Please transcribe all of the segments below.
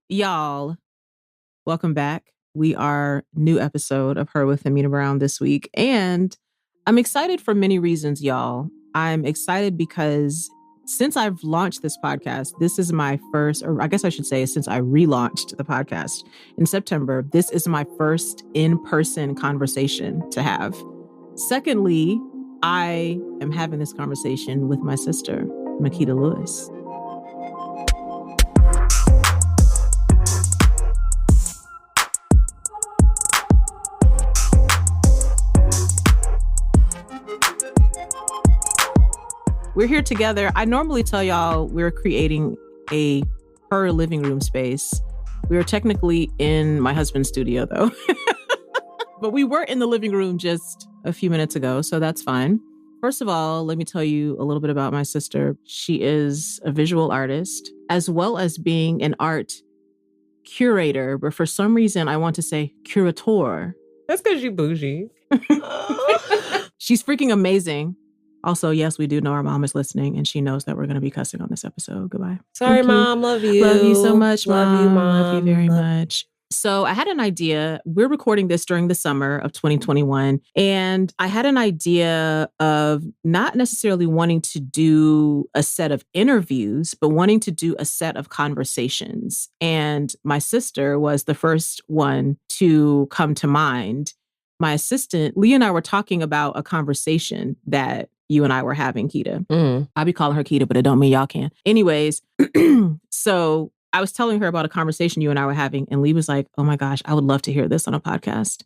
Y'all, welcome back. We are new episode of Her with Amena Brown this week. And I'm excited for many reasons, y'all. I'm excited because since I've launched this podcast, this is my first, or I guess I should say, since I relaunched the podcast in September, this is my first in-person conversation to have. Secondly, I am having this conversation with my sister, Makeda Lewis. We're here together. I normally tell y'all we're creating a her living room space. We are technically in my husband's studio though. But we were in the living room just a few minutes ago, so that's fine. First of all, let me tell you a little bit about my sister. She is a visual artist, as well as being an art curator, but for some reason I want to say curator. That's because you bougie. She's freaking amazing. Also, yes, we do know our mom is listening and she knows that we're going to be cussing on this episode. Goodbye. Sorry, Mom. Love you. Love you so much, Mom. Love you, Mom. Love you very much. So I had an idea. We're recording this during the summer of 2021. And I had an idea of not necessarily wanting to do a set of interviews, but wanting to do a set of conversations. And my sister was the first one to come to mind. My assistant, Lee, and I were talking about a conversation that you and I were having, Keita. I'll be calling her Keita, but it don't mean y'all can. Anyways, so I was telling her about a conversation you and I were having, and Lee was like, oh my gosh, I would love to hear this on a podcast.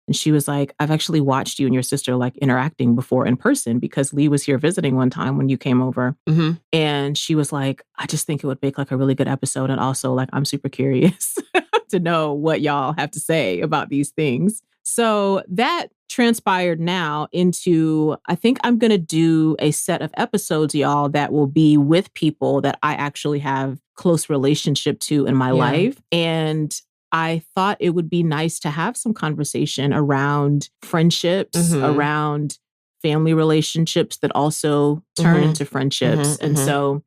And she was like, I've actually watched you and your sister like interacting before in person because Lee was here visiting one time when you came over. Mm-hmm. And she was like, I just think it would make like a really good episode. And also like, I'm super curious to know what y'all have to say about these things. So that transpired now into, I think I'm going to do a set of episodes, y'all, that will be with people that I actually have close relationship to in my life. And I thought it would be nice to have some conversation around friendships, around family relationships that also turn into friendships. And so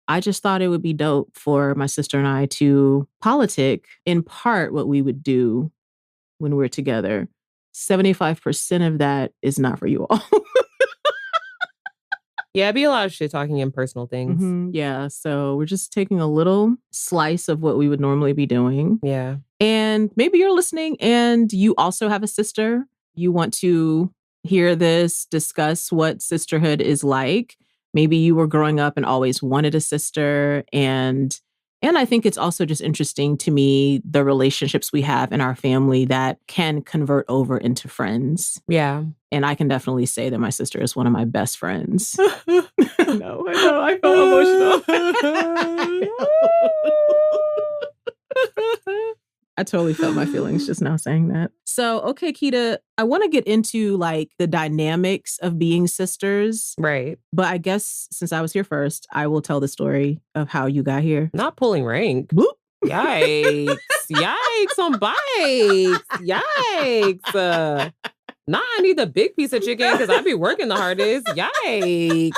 I just thought it would be dope for my sister and I to politic in part what we would do when we're together. 75% of that is not for you all. Yeah, it'd be a lot of shit talking in personal things. Yeah, so we're just taking a little slice of what we would normally be doing. Yeah. And maybe you're listening and you also have a sister. You want to hear this, discuss what sisterhood is like. Maybe you were growing up and always wanted a sister. And I think it's also just interesting to me, the relationships we have in our family that can convert over into friends. Yeah. And I can definitely say that my sister is one of my best friends. No, I know. I felt emotional. I totally felt my feelings just now saying that. So, okay, Keita, I want to get into like the dynamics of being sisters. Right. But I guess since I was here first, I will tell the story of how you got here. Not pulling rank. Boop. Yikes. Yikes on bikes. Yikes. Nah, I need the big piece of chicken because I be working the hardest. Yikes.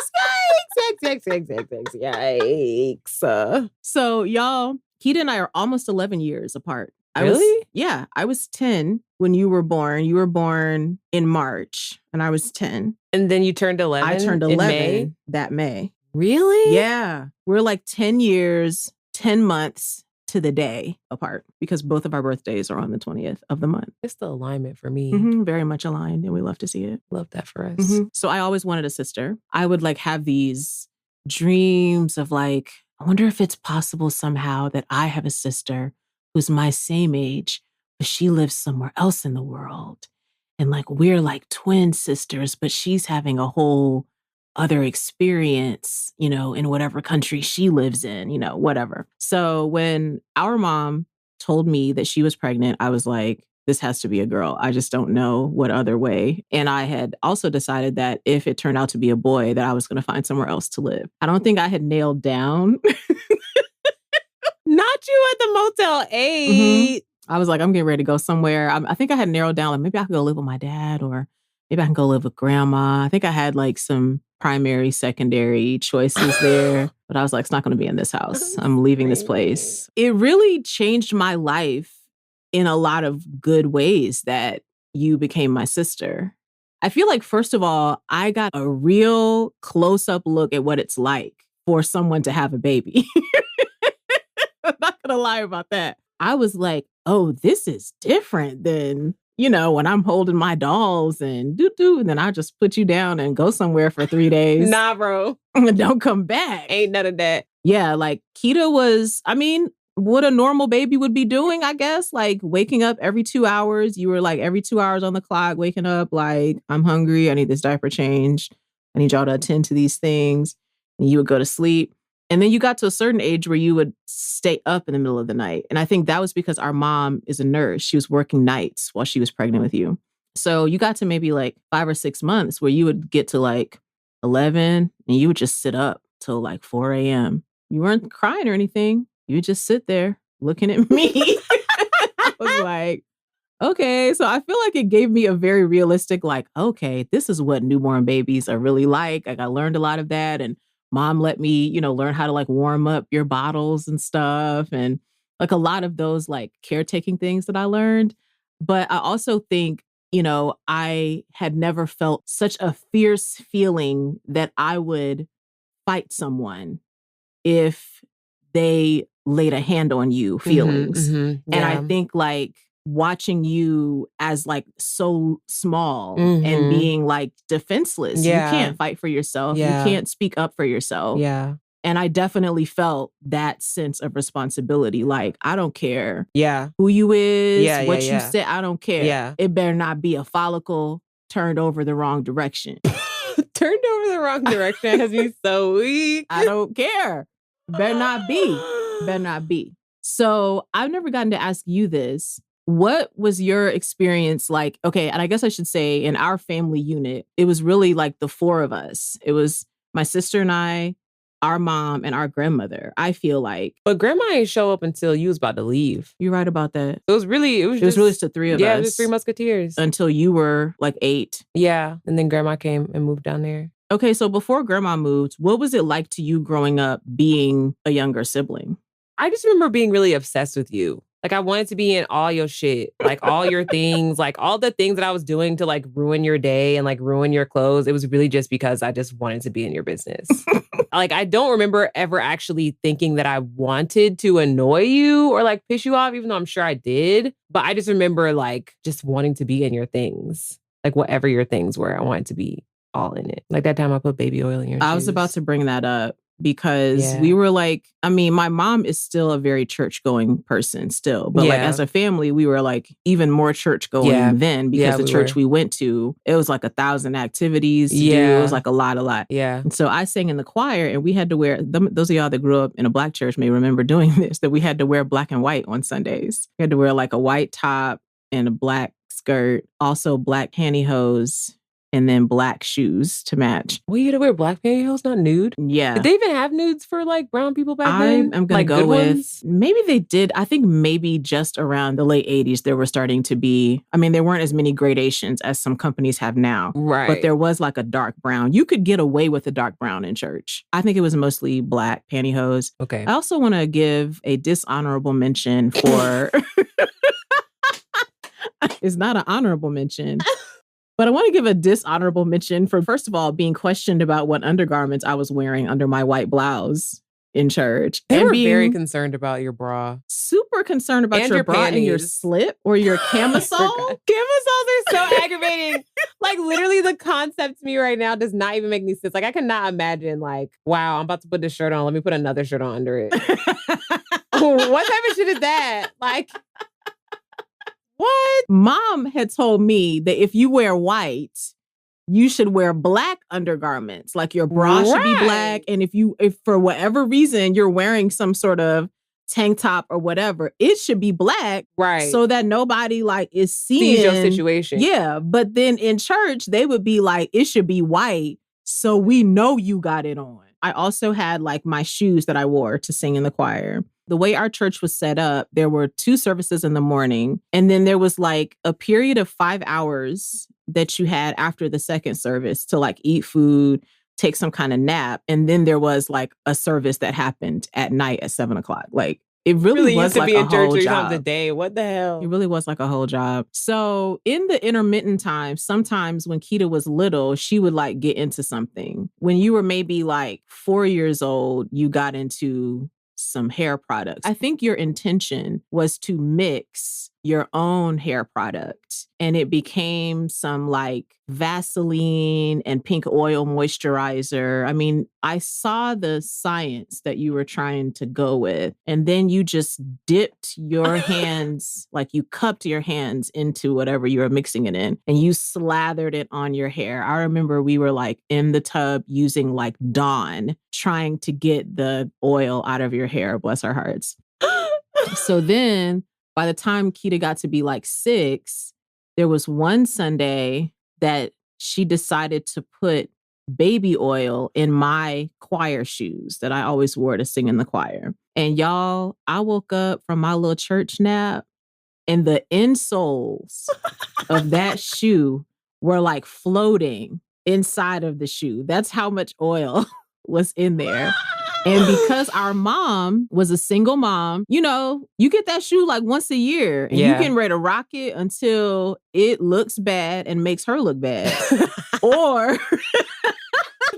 Yikes. So, y'all, Keita and I are almost 11 years apart. Really? I was 10 when you were born. You were born in March and I was 10. And then you turned 11? I turned 11 in May? That May. Really? Yeah. We're like 10 years, 10 months to the day apart because both of our birthdays are on the 20th of the month. It's the alignment for me. Very much aligned and we love to see it. Love that for us. So I always wanted a sister. I would like have these dreams of like, I wonder if it's possible somehow that I have a sister who's my same age, but she lives somewhere else in the world. And like, we're like twin sisters, but she's having a whole other experience, you know, in whatever country she lives in, you know, whatever. So when our mom told me that she was pregnant, I was like, this has to be a girl. I just don't know what other way. And I had also decided that if it turned out to be a boy, that I was going to find somewhere else to live. I don't think I had nailed down. Not you at the Motel 8. I was like, I'm getting ready to go somewhere. I think I had narrowed down, like maybe I could go live with my dad or maybe I can go live with grandma. I think I had like some primary, secondary choices there. But I was like, it's not going to be in this house. I'm leaving this place. It really changed my life in a lot of good ways that you became my sister. I feel like, first of all, I got a real close-up look at what it's like for someone to have a baby. I'm not going to lie about that. I was like, oh, this is different than, when I'm holding my dolls and and then I just put you down and go somewhere for 3 days. Nah, bro. And don't come back. Ain't none of that. Yeah, like Keita was, what a normal baby would be doing, I guess, like waking up every 2 hours. You were like every 2 hours on the clock, waking up like, I'm hungry. I need this diaper changed. I need y'all to attend to these things. And you would go to sleep. And then you got to a certain age where you would stay up in the middle of the night. And I think that was because our mom is a nurse. She was working nights while she was pregnant with you. So you got to maybe like 5 or 6 months where you would get to like 11 and you would just sit up till like 4 a.m. You weren't crying or anything. You would just sit there looking at me. I was like, okay. So I feel like it gave me a very realistic, like, okay, this is what newborn babies are really like. Like I learned a lot of that. And mom let me, learn how to like warm up your bottles and stuff. And like a lot of those like caretaking things that I learned. But I also think, I had never felt such a fierce feeling that I would fight someone if they laid a hand on you feelings. Yeah. And I think like watching you as like so small and being like defenseless. Yeah. You can't fight for yourself. Yeah. You can't speak up for yourself. Yeah. And I definitely felt that sense of responsibility. Like, I don't care who you is, Yeah, what yeah, you said. I don't care. Yeah. It better not be a follicle turned over the wrong direction. Turned over the wrong direction has me so weak. I don't care. Better not be. Better not be. So I've never gotten to ask you this. What was your experience like? Okay, and I guess I should say in our family unit, it was really like the four of us. It was my sister and I, our mom, and our grandmother, I feel like. But grandma ain't show up until you was about to leave. You're right about that. It was really just the three of us. Yeah, it was 3 Musketeers. Until you were like 8. Yeah, and then grandma came and moved down there. Okay, so before grandma moved, what was it like to you growing up being a younger sibling? I just remember being really obsessed with you. Like I wanted to be in all your shit, like all your things, like all the things that I was doing to like ruin your day and like ruin your clothes. It was really just because I just wanted to be in your business. Like I don't remember ever actually thinking that I wanted to annoy you or like piss you off, even though I'm sure I did. But I just remember like just wanting to be in your things, like whatever your things were, I wanted to be all in it. Like that time I put baby oil in your shoes. I was about to bring that up. Because we were like, my mom is still a very church-going person still. But like as a family, we were like even more church-going then because the church we went to, it was like 1,000 activities to do. It was like a lot. Yeah. And so I sang in the choir and we had to wear, those of y'all that grew up in a Black church may remember doing this, that we had to wear black and white on Sundays. We had to wear like a white top and a black skirt, also black pantyhose, and then black shoes to match. Well, you had to wear black pantyhose, not nude? Yeah. Did they even have nudes for like brown people back then? I'm going to go with, maybe they did. I think maybe just around the late 80s, there were starting to be, there weren't as many gradations as some companies have now. Right. But there was like a dark brown. You could get away with a dark brown in church. I think it was mostly black pantyhose. Okay. I also want to give a dishonorable mention for... It's not an honorable mention. But I want to give a dishonorable mention for, first of all, being questioned about what undergarments I was wearing under my white blouse in church. They were very concerned about your bra. Super concerned about and your bra panties. And your slip or your camisole. Camisoles are so aggravating. Like literally the concept to me right now does not even make any sense. Like I cannot imagine like, wow, I'm about to put this shirt on. Let me put another shirt on under it. What type of shit is that? Like... What? Mom had told me that if you wear white, you should wear black undergarments. Like your bra should be black. And if for whatever reason you're wearing some sort of tank top or whatever, it should be black. Right. So that nobody like is seeing your situation. Yeah. But then in church, they would be like, it should be white. So we know you got it on. I also had like my shoes that I wore to sing in the choir. The way our church was set up, there were 2 services in the morning. And then there was like a period of 5 hours that you had after the second service to like eat food, take some kind of nap. And then there was like a service that happened at night at 7:00. Like it really was used to like be a in church whole 3 job. times a day. What the hell? It really was like a whole job. So in the intermittent time, sometimes when Keita was little, she would like get into something. When you were maybe like 4 years old, you got into some hair products. I think your intention was to mix your own hair product, and it became some like Vaseline and pink oil moisturizer. I mean, I saw the science that you were trying to go with, and then you just dipped your hands, like you cupped your hands into whatever you were mixing it in, and you slathered it on your hair. I remember we were like in the tub using like Dawn, trying to get the oil out of your hair, bless our hearts. So then by the time Keita got to be like 6, there was one Sunday that she decided to put baby oil in my choir shoes that I always wore to sing in the choir. And y'all, I woke up from my little church nap and the insoles of that shoe were like floating inside of the shoe. That's how much oil was in there. And because our mom was a single mom, you know, you get that shoe like once a year and you getting ready to rock it until it looks bad and makes her look bad. Or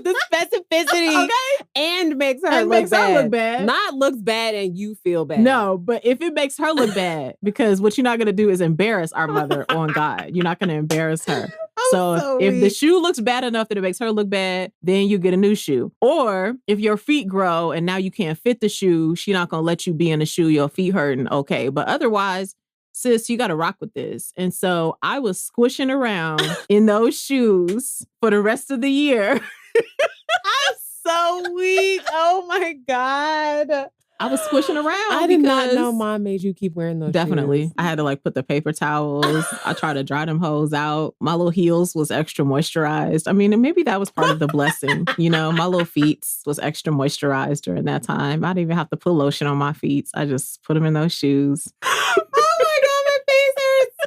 the specificity and makes her look bad. Not looks bad and you feel bad. No, but if it makes her look bad, because what you're not going to do is embarrass our mother on God. You're not going to embarrass her. So if the shoe looks bad enough that it makes her look bad, then you get a new shoe. Or if your feet grow and now you can't fit the shoe, she's not going to let you be in the shoe, your feet hurting. Okay. But otherwise, sis, you got to rock with this. And so I was squishing around in those shoes for the rest of the year. I'm so weak. Oh my God. I was squishing around. I did not know mom made you keep wearing those Definitely. shoes. I had to like put the paper towels. I tried to dry them hoes out. My little heels was extra moisturized. I mean, and maybe that was part of the blessing. You know, my little feet was extra moisturized during that time. I didn't even have to put lotion on my feet. I just put them in those shoes. Oh my God, my face hurts.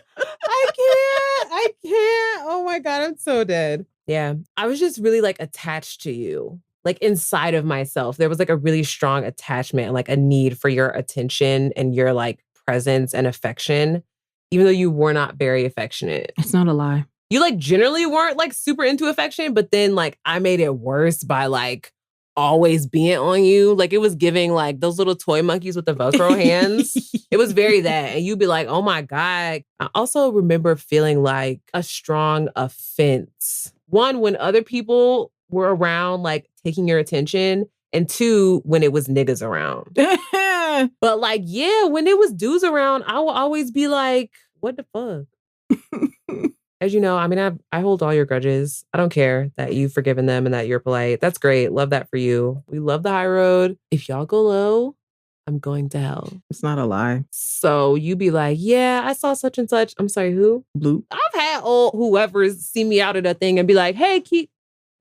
I can't. Oh my God, I'm so dead. Yeah. I was just really like attached to you. Like inside of myself, there was like a really strong attachment and like a need for your attention and your like presence and affection, even though you were not very affectionate. It's not a lie. You like generally weren't like super into affection, but then like I made it worse by like always being on you. Like it was giving like those little toy monkeys with the Velcro hands. It was very that. And you'd be like, oh my God. I also remember feeling like a strong offense. One, when other people were around, like taking your attention, and 2, when it was niggas around. But like, yeah, when it was dudes around, I will always be like, what the fuck? As you know, I mean, I hold all your grudges. I don't care that you've forgiven them and that you're polite. That's great. Love that for you. We love the high road. If y'all go low, I'm going to hell. It's not a lie. So you be like, yeah, I saw such and such. I'm sorry, who? Blue. I've had old whoever's see me out of that thing and be like, hey, Keith.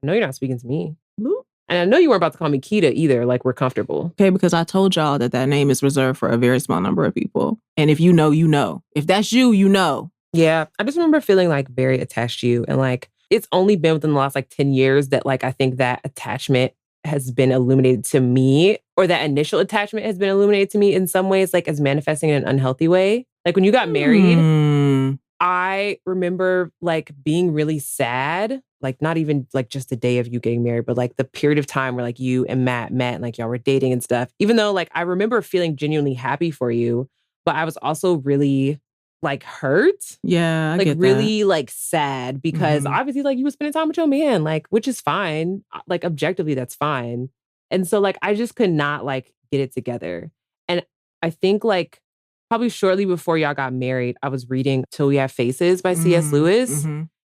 I know you're not speaking to me. Blue. And I know you weren't about to call me Keita either. Like, we're comfortable. Okay, because I told y'all that name is reserved for a very small number of people. And if you know, you know. If that's you, you know. Yeah. I just remember feeling like very attached to you. And like, it's only been within the last like 10 years that like, I think that attachment has been illuminated to me, or that initial attachment has been illuminated to me in some ways, like as manifesting in an unhealthy way. Like when you got married, I remember like being really sad, like not even like just the day of you getting married, but like the period of time where like you and Matt met and like y'all were dating and stuff. Even though like I remember feeling genuinely happy for you, but I was also really like hurt. Yeah, I like get really like sad because obviously like you were spending time with your man, like, which is fine. Like objectively, that's fine. And so like I just could not like get it together. And I think like probably shortly before y'all got married, I was reading Till We Have Faces by C.S. Lewis.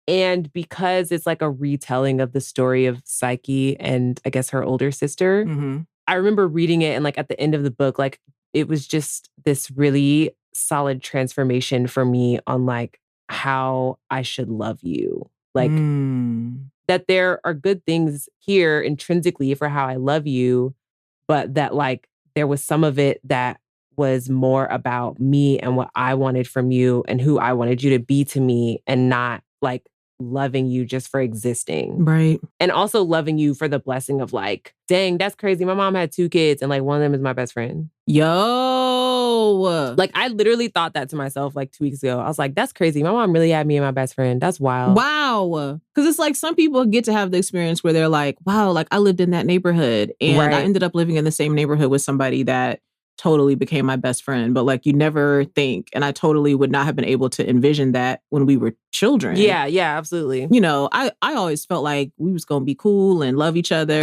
And because it's like a retelling of the story of Psyche and I guess her older sister, I remember reading it and like at the end of the book, like it was just this really solid transformation for me on like how I should love you. Like that there are good things here intrinsically for how I love you, but that like there was some of it that was more about me and what I wanted from you and who I wanted you to be to me, and not like loving you just for existing. Right. And also loving you for the blessing of like, dang, that's crazy. My mom had 2 kids and like one of them is my best friend. Yo. Like I literally thought that to myself like 2 weeks ago. I was like, that's crazy. My mom really had me and my best friend. That's wild. Wow. Because it's like some people get to have the experience where they're like, wow, like I lived in that neighborhood and I ended up living in the same neighborhood with somebody that totally became my best friend. But like you never think, and I totally would not have been able to envision that when we were children. Yeah, absolutely. You know, I always felt like we was going to be cool and love each other.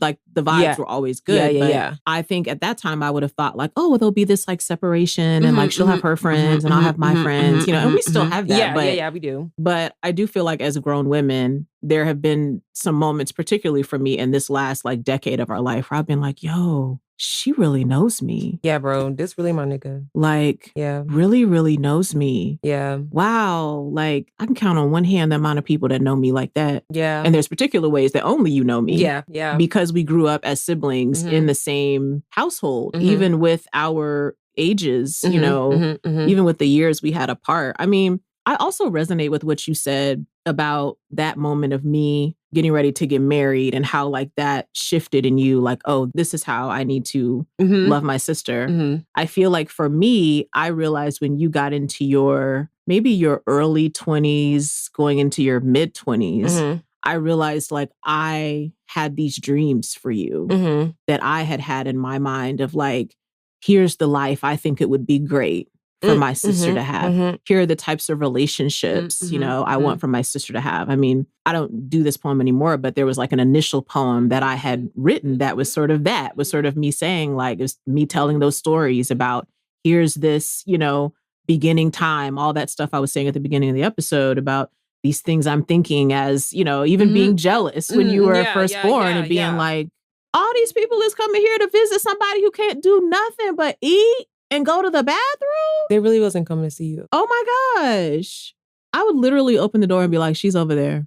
Like the vibes were always good. But I think at that time I would have thought like, oh, well, there'll be this like separation and like she'll have her friends and I'll have my friends, you know, and we still have that. Yeah, we do. But I do feel like as grown women, there have been some moments, particularly for me in this last like decade of our life, where I've been like, yo, she really knows me. Yeah, bro. This really my nigga. Like, really, really knows me. Yeah. Wow. Like, I can count on one hand the amount of people that know me like that. Yeah. And there's particular ways that only you know me. Yeah. Because we grew up as siblings in the same household, even with our ages, you know, even with the years we had apart. I mean, I also resonate with what you said about that moment of me getting ready to get married and how like that shifted in you, like, oh, this is how I need to love my sister. I feel like for me, I realized when you got into maybe your early 20s, going into your mid 20s, I realized like I had these dreams for you that I had in my mind of like, here's the life I think it would be great for my sister to have. Here are the types of relationships, you know, I want for my sister to have. I mean, I don't do this poem anymore, but there was like an initial poem that I had written that was sort of me saying like, it was me telling those stories about here's this, you know, beginning time, all that stuff I was saying at the beginning of the episode about these things I'm thinking as, you know, even being jealous when you were first born and being like, all these people is coming here to visit somebody who can't do nothing but eat and go to the bathroom? They really wasn't coming to see you. Oh my gosh. I would literally open the door and be like, she's over there.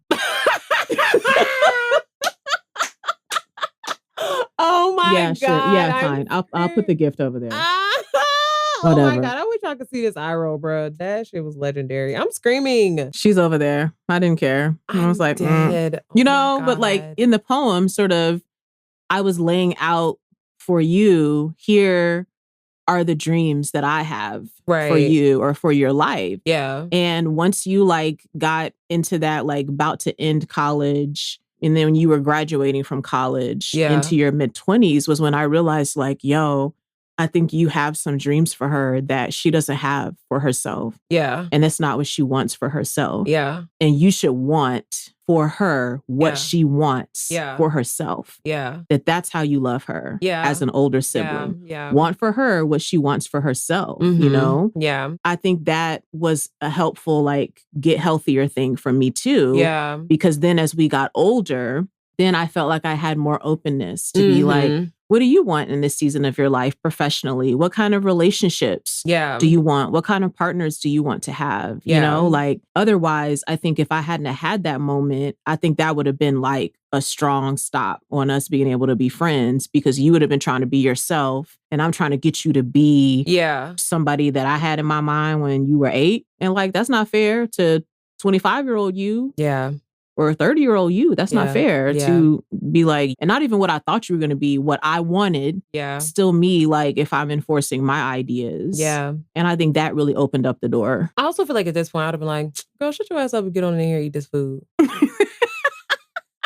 Oh my God. Sure. Yeah, fine. I'll put the gift over there. Oh my God. I wish I could see this eye roll, bro. That shit was legendary. I'm screaming. She's over there. I didn't care. I was like, dead. You know, but like in the poem, sort of, I was laying out for you here are the dreams that I have for you or for your life. Yeah. And once you like got into that, like about to end college, and then when you were graduating from college into your mid 20s was when I realized like, yo, I think you have some dreams for her that she doesn't have for herself. Yeah. And that's not what she wants for herself. Yeah. And you should want for her what she wants for herself. Yeah. That's how you love her as an older sibling. Yeah. Want for her what she wants for herself, you know? Yeah. I think that was a helpful, like, get healthier thing for me too. Yeah. Because then as we got older, then I felt like I had more openness to be like, what do you want in this season of your life professionally? What kind of relationships do you want? What kind of partners do you want to have? You know, like otherwise, I think if I hadn't had that moment, I think that would have been like a strong stop on us being able to be friends because you would have been trying to be yourself and I'm trying to get you to be somebody that I had in my mind when you were 8. And like, that's not fair to 25-year-old you. Yeah. Or a 30-year-old you. That's not fair to be like, and not even what I thought you were going to be, what I wanted. Yeah. Still me, like if I'm enforcing my ideas. Yeah. And I think that really opened up the door. I also feel like at this point, I'd have been like, girl, shut your ass up and get on in here and eat this food.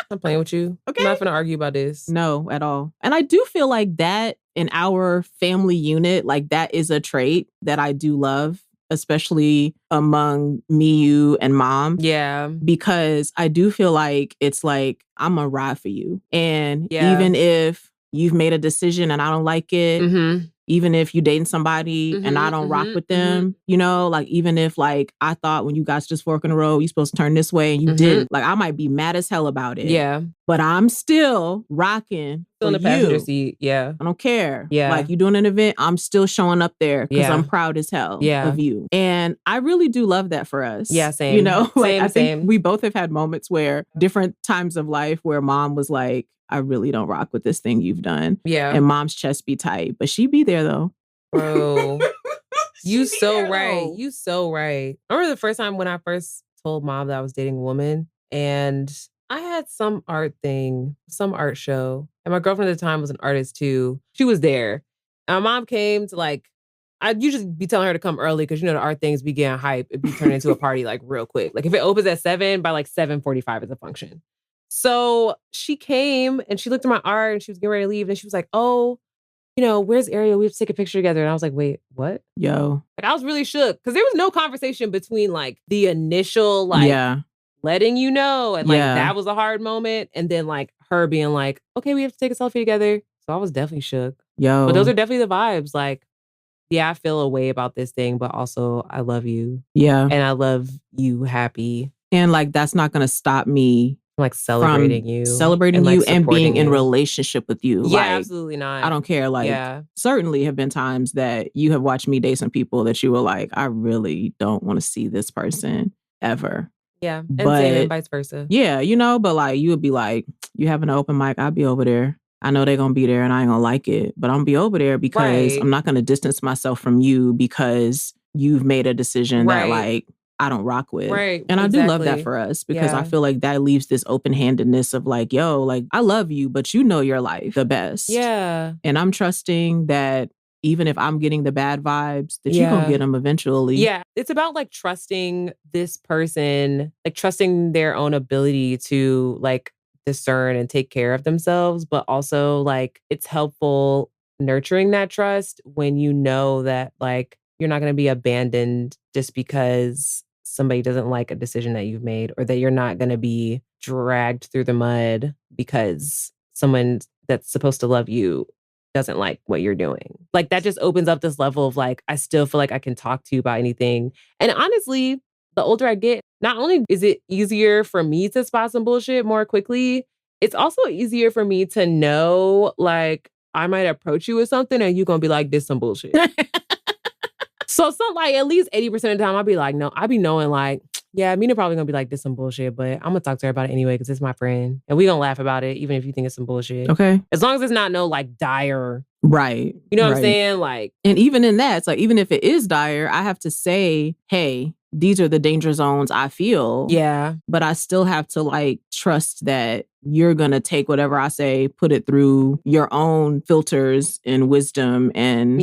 I'm playing with you. Okay. I'm not going to argue about this. No, at all. And I do feel like that in our family unit, like that is a trait that I do love. Especially among me, you, and mom. Yeah. Because I do feel like it's like, I'm a ride for you. And even if you've made a decision and I don't like it, even if you dating somebody and I don't rock with them, you know, like even if like I thought when you got to this fork in the road, you're supposed to turn this way and you didn't, like I might be mad as hell about it. Yeah. But I'm still rocking still in the passenger seat. Yeah. I don't care. Yeah. Like you doing an event, I'm still showing up there because I'm proud as hell of you. And I really do love that for us. Yeah, same. You know, like I think same. we both have had moments where different times of life where mom was like, I really don't rock with this thing you've done. Yeah. And mom's chest be tight, but she be there though. Bro, you so right. You so right. I remember the first time when I first told mom that I was dating a woman, and I had some art show. And my girlfriend at the time was an artist too. She was there. And my mom came to like, I'd usually be telling her to come early because, the art things be getting hype. It'd be turning into a party like real quick. Like if it opens at 7, by like 7:45 is a function. So she came and she looked at my art and she was getting ready to leave. And she was like, oh, where's Ariel? We have to take a picture together. And I was like, wait, what? Yo. Like I was really shook because there was no conversation between like the initial letting you know. And like that was a hard moment. And then like her being like, okay, we have to take a selfie together. So I was definitely shook. Yo. But those are definitely the vibes. Like, yeah, I feel a way about this thing, but also I love you. Yeah. And I love you happy. And like, that's not going to stop me like celebrating you and being in relationship with you. Yeah, like, absolutely not. I don't care. Like, certainly have been times that you have watched me date some people that you were like, I really don't want to see this person ever. Yeah, and same and vice versa. Yeah, but like you would be like, you have an open mic, I'll be over there. I know they're going to be there and I ain't going to like it, but I'm going to be over there because I'm not going to distance myself from you because you've made a decision that like, I don't rock with. Right. And I do love that for us because I feel like that leaves this open-handedness of like, yo, like I love you, but you know your life the best. Yeah. And I'm trusting that even if I'm getting the bad vibes, that you're going to get them eventually. Yeah. It's about like trusting this person, like trusting their own ability to like discern and take care of themselves. But also like it's helpful nurturing that trust when you know that like you're not going to be abandoned just because somebody doesn't like a decision that you've made, or that you're not going to be dragged through the mud because someone that's supposed to love you doesn't like what you're doing. Like that just opens up this level of like, I still feel like I can talk to you about anything. And honestly, the older I get, not only is it easier for me to spot some bullshit more quickly, it's also easier for me to know like I might approach you with something and you're going to be like, this some bullshit. So like at least 80% of the time I'll be like, no, I be knowing like, yeah, Amena probably gonna be like, this some bullshit, but I'm gonna talk to her about it anyway because it's my friend. And we gonna laugh about it even if you think it's some bullshit. Okay. As long as it's not no like dire. Right. You know what I'm saying? Like, and even in that, it's like, even if it is dire, I have to say, hey, these are the danger zones I feel. Yeah. But I still have to like trust that you're going to take whatever I say, put it through your own filters and wisdom and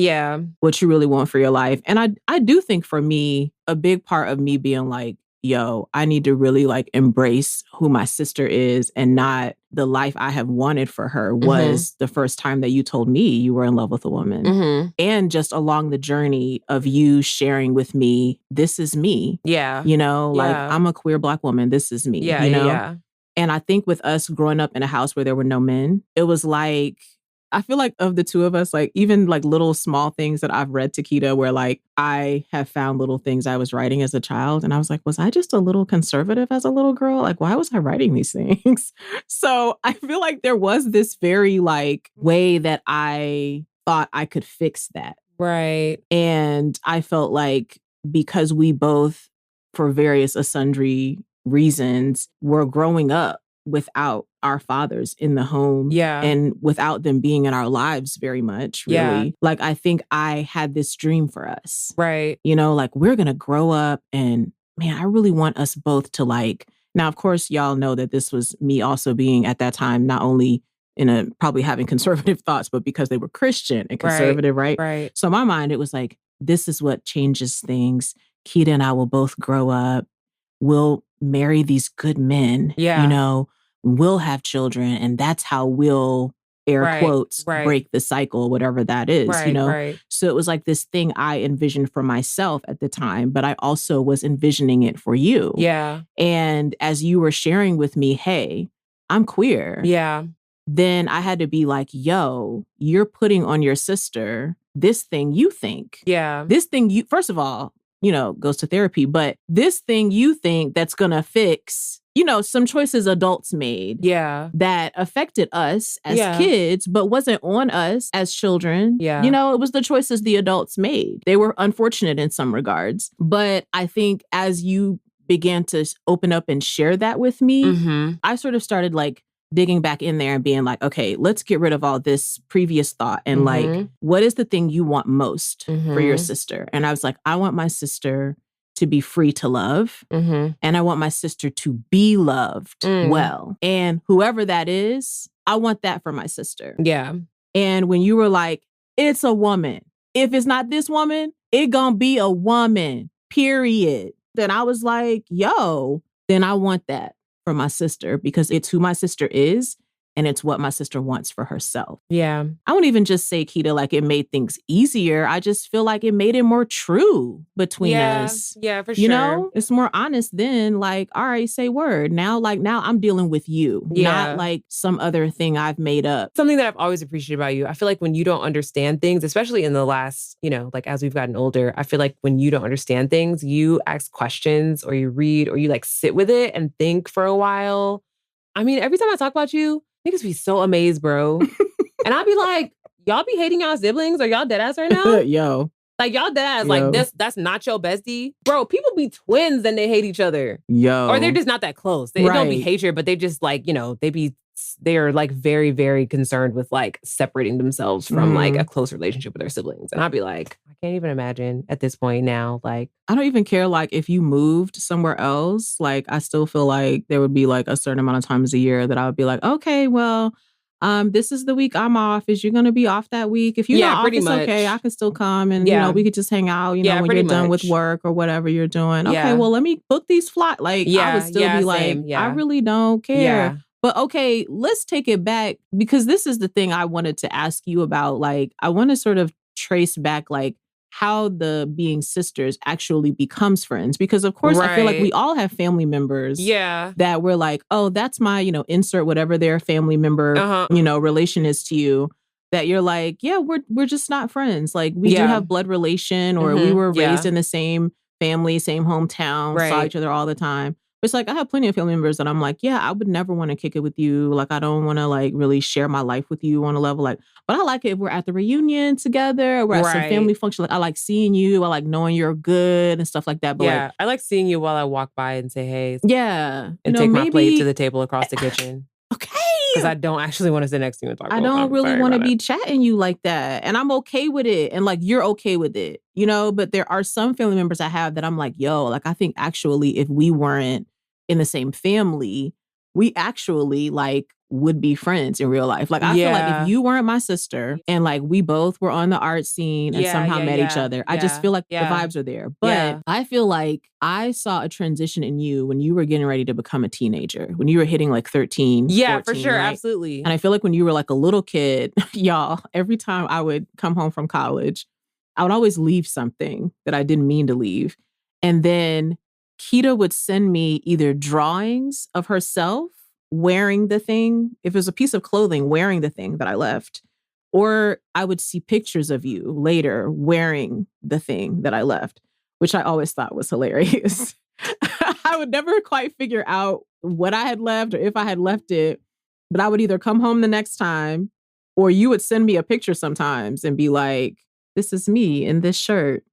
what you really want for your life. And I do think for me, a big part of me being like, yo, I need to really like embrace who my sister is and not the life I have wanted for her was the first time that you told me you were in love with a woman. And just along the journey of you sharing with me, this is me. Yeah. Like I'm a queer Black woman. This is me. Yeah. And I think with us growing up in a house where there were no men, it was like, I feel like of the two of us, like even like little small things that I've read to Keita where like I have found little things I was writing as a child. And I was like, was I just a little conservative as a little girl? Like, why was I writing these things? So I feel like there was this very like way that I thought I could fix that. Right. And I felt like because we both, for various sundry reasons, were growing up without our fathers in the home and without them being in our lives very much, really. Like, I think I had this dream for us. Right. Like we're going to grow up and man, I really want us both to like, now, of course, y'all know that this was me also being at that time, not only probably having conservative thoughts, but because they were Christian and conservative, right? Right. So in my mind, it was like, this is what changes things. Keita and I will both grow up. We'll marry these good men. We'll have children. And that's how we'll, air quotes, break the cycle, whatever that is, So it was like this thing I envisioned for myself at the time, but I also was envisioning it for you. Yeah. And as you were sharing with me, hey, I'm queer. Yeah. Then I had to be like, yo, you're putting on your sister this thing you think. Yeah. This thing you, first of all, goes to therapy, but this thing you think that's going to fix, some choices adults made. Yeah. That affected us as kids, but wasn't on us as children. Yeah. It was the choices the adults made. They were unfortunate in some regards. But I think as you began to open up and share that with me, I sort of started like digging back in there and being like, okay, let's get rid of all this previous thought and like, what is the thing you want most for your sister? And I was like, I want my sister to be free to love. Mm-hmm. And I want my sister to be loved well. And whoever that is, I want that for my sister. Yeah. And when you were like, it's a woman. If it's not this woman, it gonna be a woman, period. Then I was like, yo, then I want that for my sister because it's who my sister is. And it's what my sister wants for herself. Yeah. I won't even just say, Keita, like it made things easier. I just feel like it made it more true between us. Yeah, for sure. You know, it's more honest than like, all right, say word. Now I'm dealing with you, not like some other thing I've made up. Something that I've always appreciated about you, I feel like when you don't understand things, especially in the last, like as we've gotten older, I feel like when you don't understand things, you ask questions or you read or you like sit with it and think for a while. I mean, every time I talk about you, niggas be so amazed, bro. And I'll be like, y'all be hating y'all siblings? Are y'all dead ass right now? Yo. Like, y'all dead ass. Like, that's not your bestie. Bro, people be twins and they hate each other. Yo. Or they're just not that close. It don't be hatred, but they just like, they're like very, very concerned with like separating themselves from like a close relationship with their siblings. And I'd be like, I can't even imagine at this point now. Like, I don't even care. Like if you moved somewhere else, like I still feel like there would be like a certain amount of times a year that I would be like, okay, well, this is the week I'm off. Is you going to be off that week? If you're not off, it's okay. I can still come and, we could just hang out, when you're done with work or whatever you're doing. Okay, well, let me book these flights. Like I would still be like, I really don't care. Yeah. But okay, let's take it back because this is the thing I wanted to ask you about. Like, I want to sort of trace back like how the being sisters actually becomes friends. Because of course, I feel like we all have family members that we're like, oh, that's my, insert whatever their family member, relation is to you. That you're like, yeah, we're just not friends. Like we do have blood relation or we were raised in the same family, same hometown, saw each other all the time. It's like, I have plenty of family members that I'm like, yeah, I would never want to kick it with you. Like, I don't want to like really share my life with you on a level like, but I like it if we're at the reunion together, we're at some family function. Like, I like seeing you. I like knowing you're good and stuff like that. But like, I like seeing you while I walk by and say, hey. Yeah. And take my plate to the table across the kitchen. Okay. Because I don't actually want to sit next to you and talk. I don't really want to be chatting you like that. And I'm okay with it. And like, you're okay with it, but there are some family members I have that I'm like, yo, like, I think actually if we weren't in the same family, we actually like would be friends in real life. Like I feel like if you weren't my sister and like we both were on the art scene and somehow met each other, I just feel like the vibes are there. But I feel like I saw a transition in you when you were getting ready to become a teenager, when you were hitting like 13, 14, for sure. right? Absolutely. And I feel like when you were like a little kid, y'all, every time I would come home from college, I would always leave something that I didn't mean to leave. And then Keita would send me either drawings of herself wearing the thing, if it was a piece of clothing, wearing the thing that I left, or I would see pictures of you later wearing the thing that I left, which I always thought was hilarious. I would never quite figure out what I had left or if I had left it, but I would either come home the next time or you would send me a picture sometimes and be like, this is me in this shirt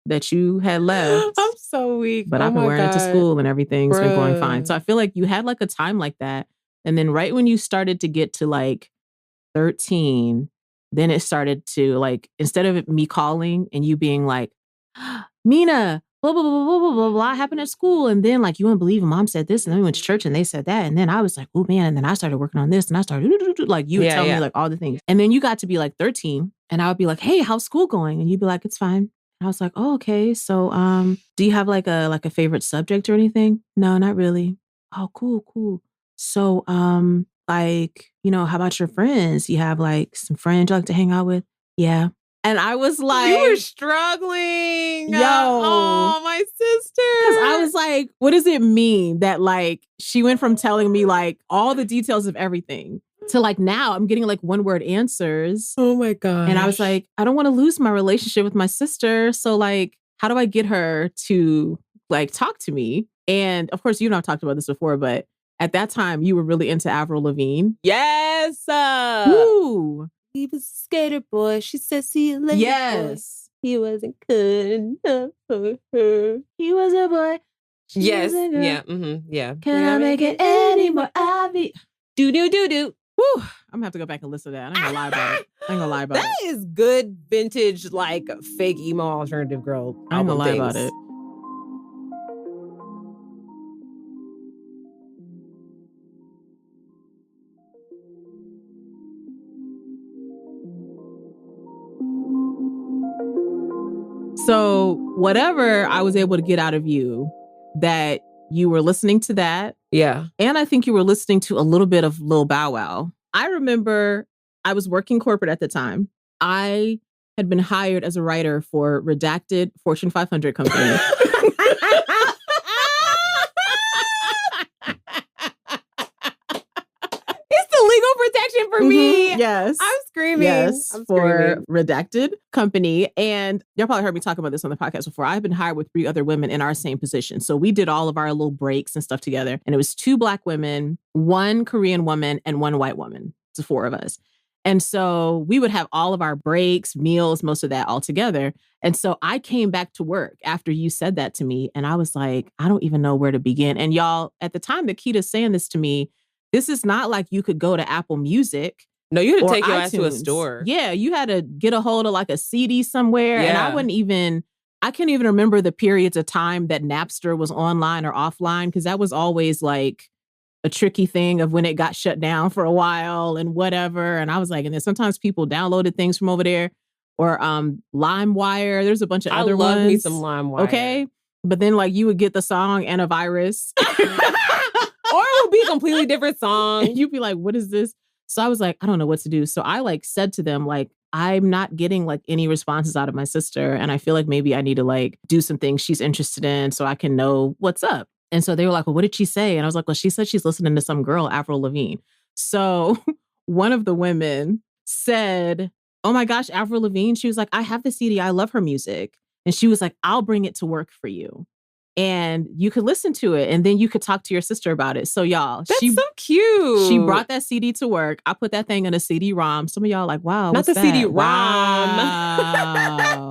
that you had left. I'm so weak. But I've been wearing it to school and everything's been going fine. So I feel like you had like a time like that. And then right when you started to get to like 13, then it started to like, instead of me calling and you being like, Mina, blah, blah, blah, blah, blah, blah, blah, happened at school. And then like, you wouldn't believe mom said this. And then we went to church and they said that. And then I was like, oh man. And then I started working on this and I started like, you would tell me like all the things. And then you got to be like 13 and I would be like, hey, how's school going? And you'd be like, it's fine. And I was like, oh, okay. So, do you have like a favorite subject or anything? No, not really. Oh, cool. So, like, how about your friends? You have like some friends you like to hang out with? Yeah. And I was like, you were struggling. Yo. Oh, my sister. Because I was like, what does it mean that like she went from telling me like all the details of everything to like now I'm getting like one word answers. Oh my God. And I was like, I don't want to lose my relationship with my sister. So like, how do I get her to like talk to me? And of course, I've talked about this before, but at that time you were really into Avril Lavigne. Yes. Woo. He was a skater boy. She said, see you later. Yes. Boy. He wasn't good enough for her. He was a boy. Yes. Yeah. Mm-hmm. Yeah. Can I make it any more obvious? Do. Whew, I'm gonna have to go back and listen to that. I ain't gonna lie about it. That is good vintage, like fake emo alternative girl. I ain't gonna lie about it. So whatever I was able to get out of you, that you were listening to that. Yeah. And I think you were listening to a little bit of Lil Bow Wow. I remember I was working corporate at the time. I had been hired as a writer for redacted Fortune 500 company. It's the legal protection for me. Yes. I'm screaming. Yes, I'm for screaming. redacted company. And y'all probably heard me talk about this on the podcast before. I've been hired with 3 other women in our same position. So we did all of our little breaks and stuff together. And it was 2 Black women, 1 Korean woman, and 1 white woman. It's 4 of us. And so we would have all of our breaks, meals, most of that all together. And so I came back to work after you said that to me. And I was like, I don't even know where to begin. And y'all, at the time that Keita's saying this to me, this is not like you could go to Apple Music. No, you had to or take your ass to a iTunes. store. Yeah, you had to get a hold of like a CD somewhere. And Yeah. I can't even remember the periods of time that Napster was online or offline, because that was always like a tricky thing of when it got shut down for a while and whatever. And I was like, and then sometimes people downloaded things from over there, or LimeWire. There's a bunch of other ones. I love me some LimeWire. Okay. But then like you would get the song Antivirus. Or it would be a completely different song. And you'd be like, what is this? So I was like, I don't know what to do. So I like said to them, like, I'm not getting like any responses out of my sister. And I feel like maybe I need to like do some things she's interested in so I can know what's up. And so they were like, well, what did she say? And I was like, well, she said she's listening to some girl, Avril Lavigne. So one of the women said, oh my gosh, Avril Lavigne. She was like, I have the CD. I love her music. And she was like, I'll bring it to work for you. And you could listen to it, and then you could talk to your sister about it. So y'all, That's so cute. She brought that CD to work. I put that thing in a CD-ROM. Some of y'all like, wow, not what's the that? CD-ROM. Wow.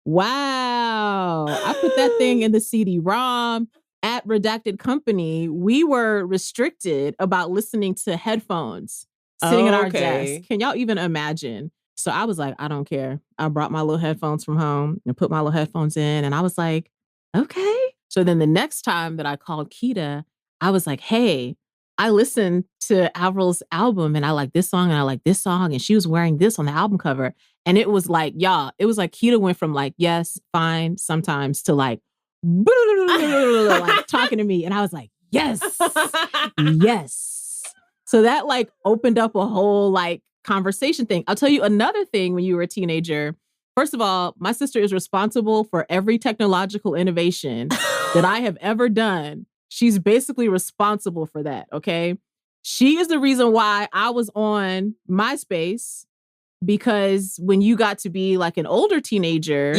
Wow. I put that thing in the CD-ROM. At Redacted Company, we were restricted about listening to headphones sitting at our desk. Can y'all even imagine? So I was like, I don't care. I brought my little headphones from home and put my little headphones in, and I was like, okay. So then the next time that I called Keita, I was like, hey, I listened to Avril's album and I like this song and I like this song. And she was wearing this on the album cover. And it was like, y'all, it was like Keita went from like, yes, fine, sometimes to like, like talking to me. And I was like, yes, yes. So that like opened up a whole like conversation thing. I'll tell you another thing when you were a teenager. First of all, my sister is responsible for every technological innovation that I have ever done. She's basically responsible for that, okay? She is the reason why I was on MySpace, because when you got to be like an older teenager,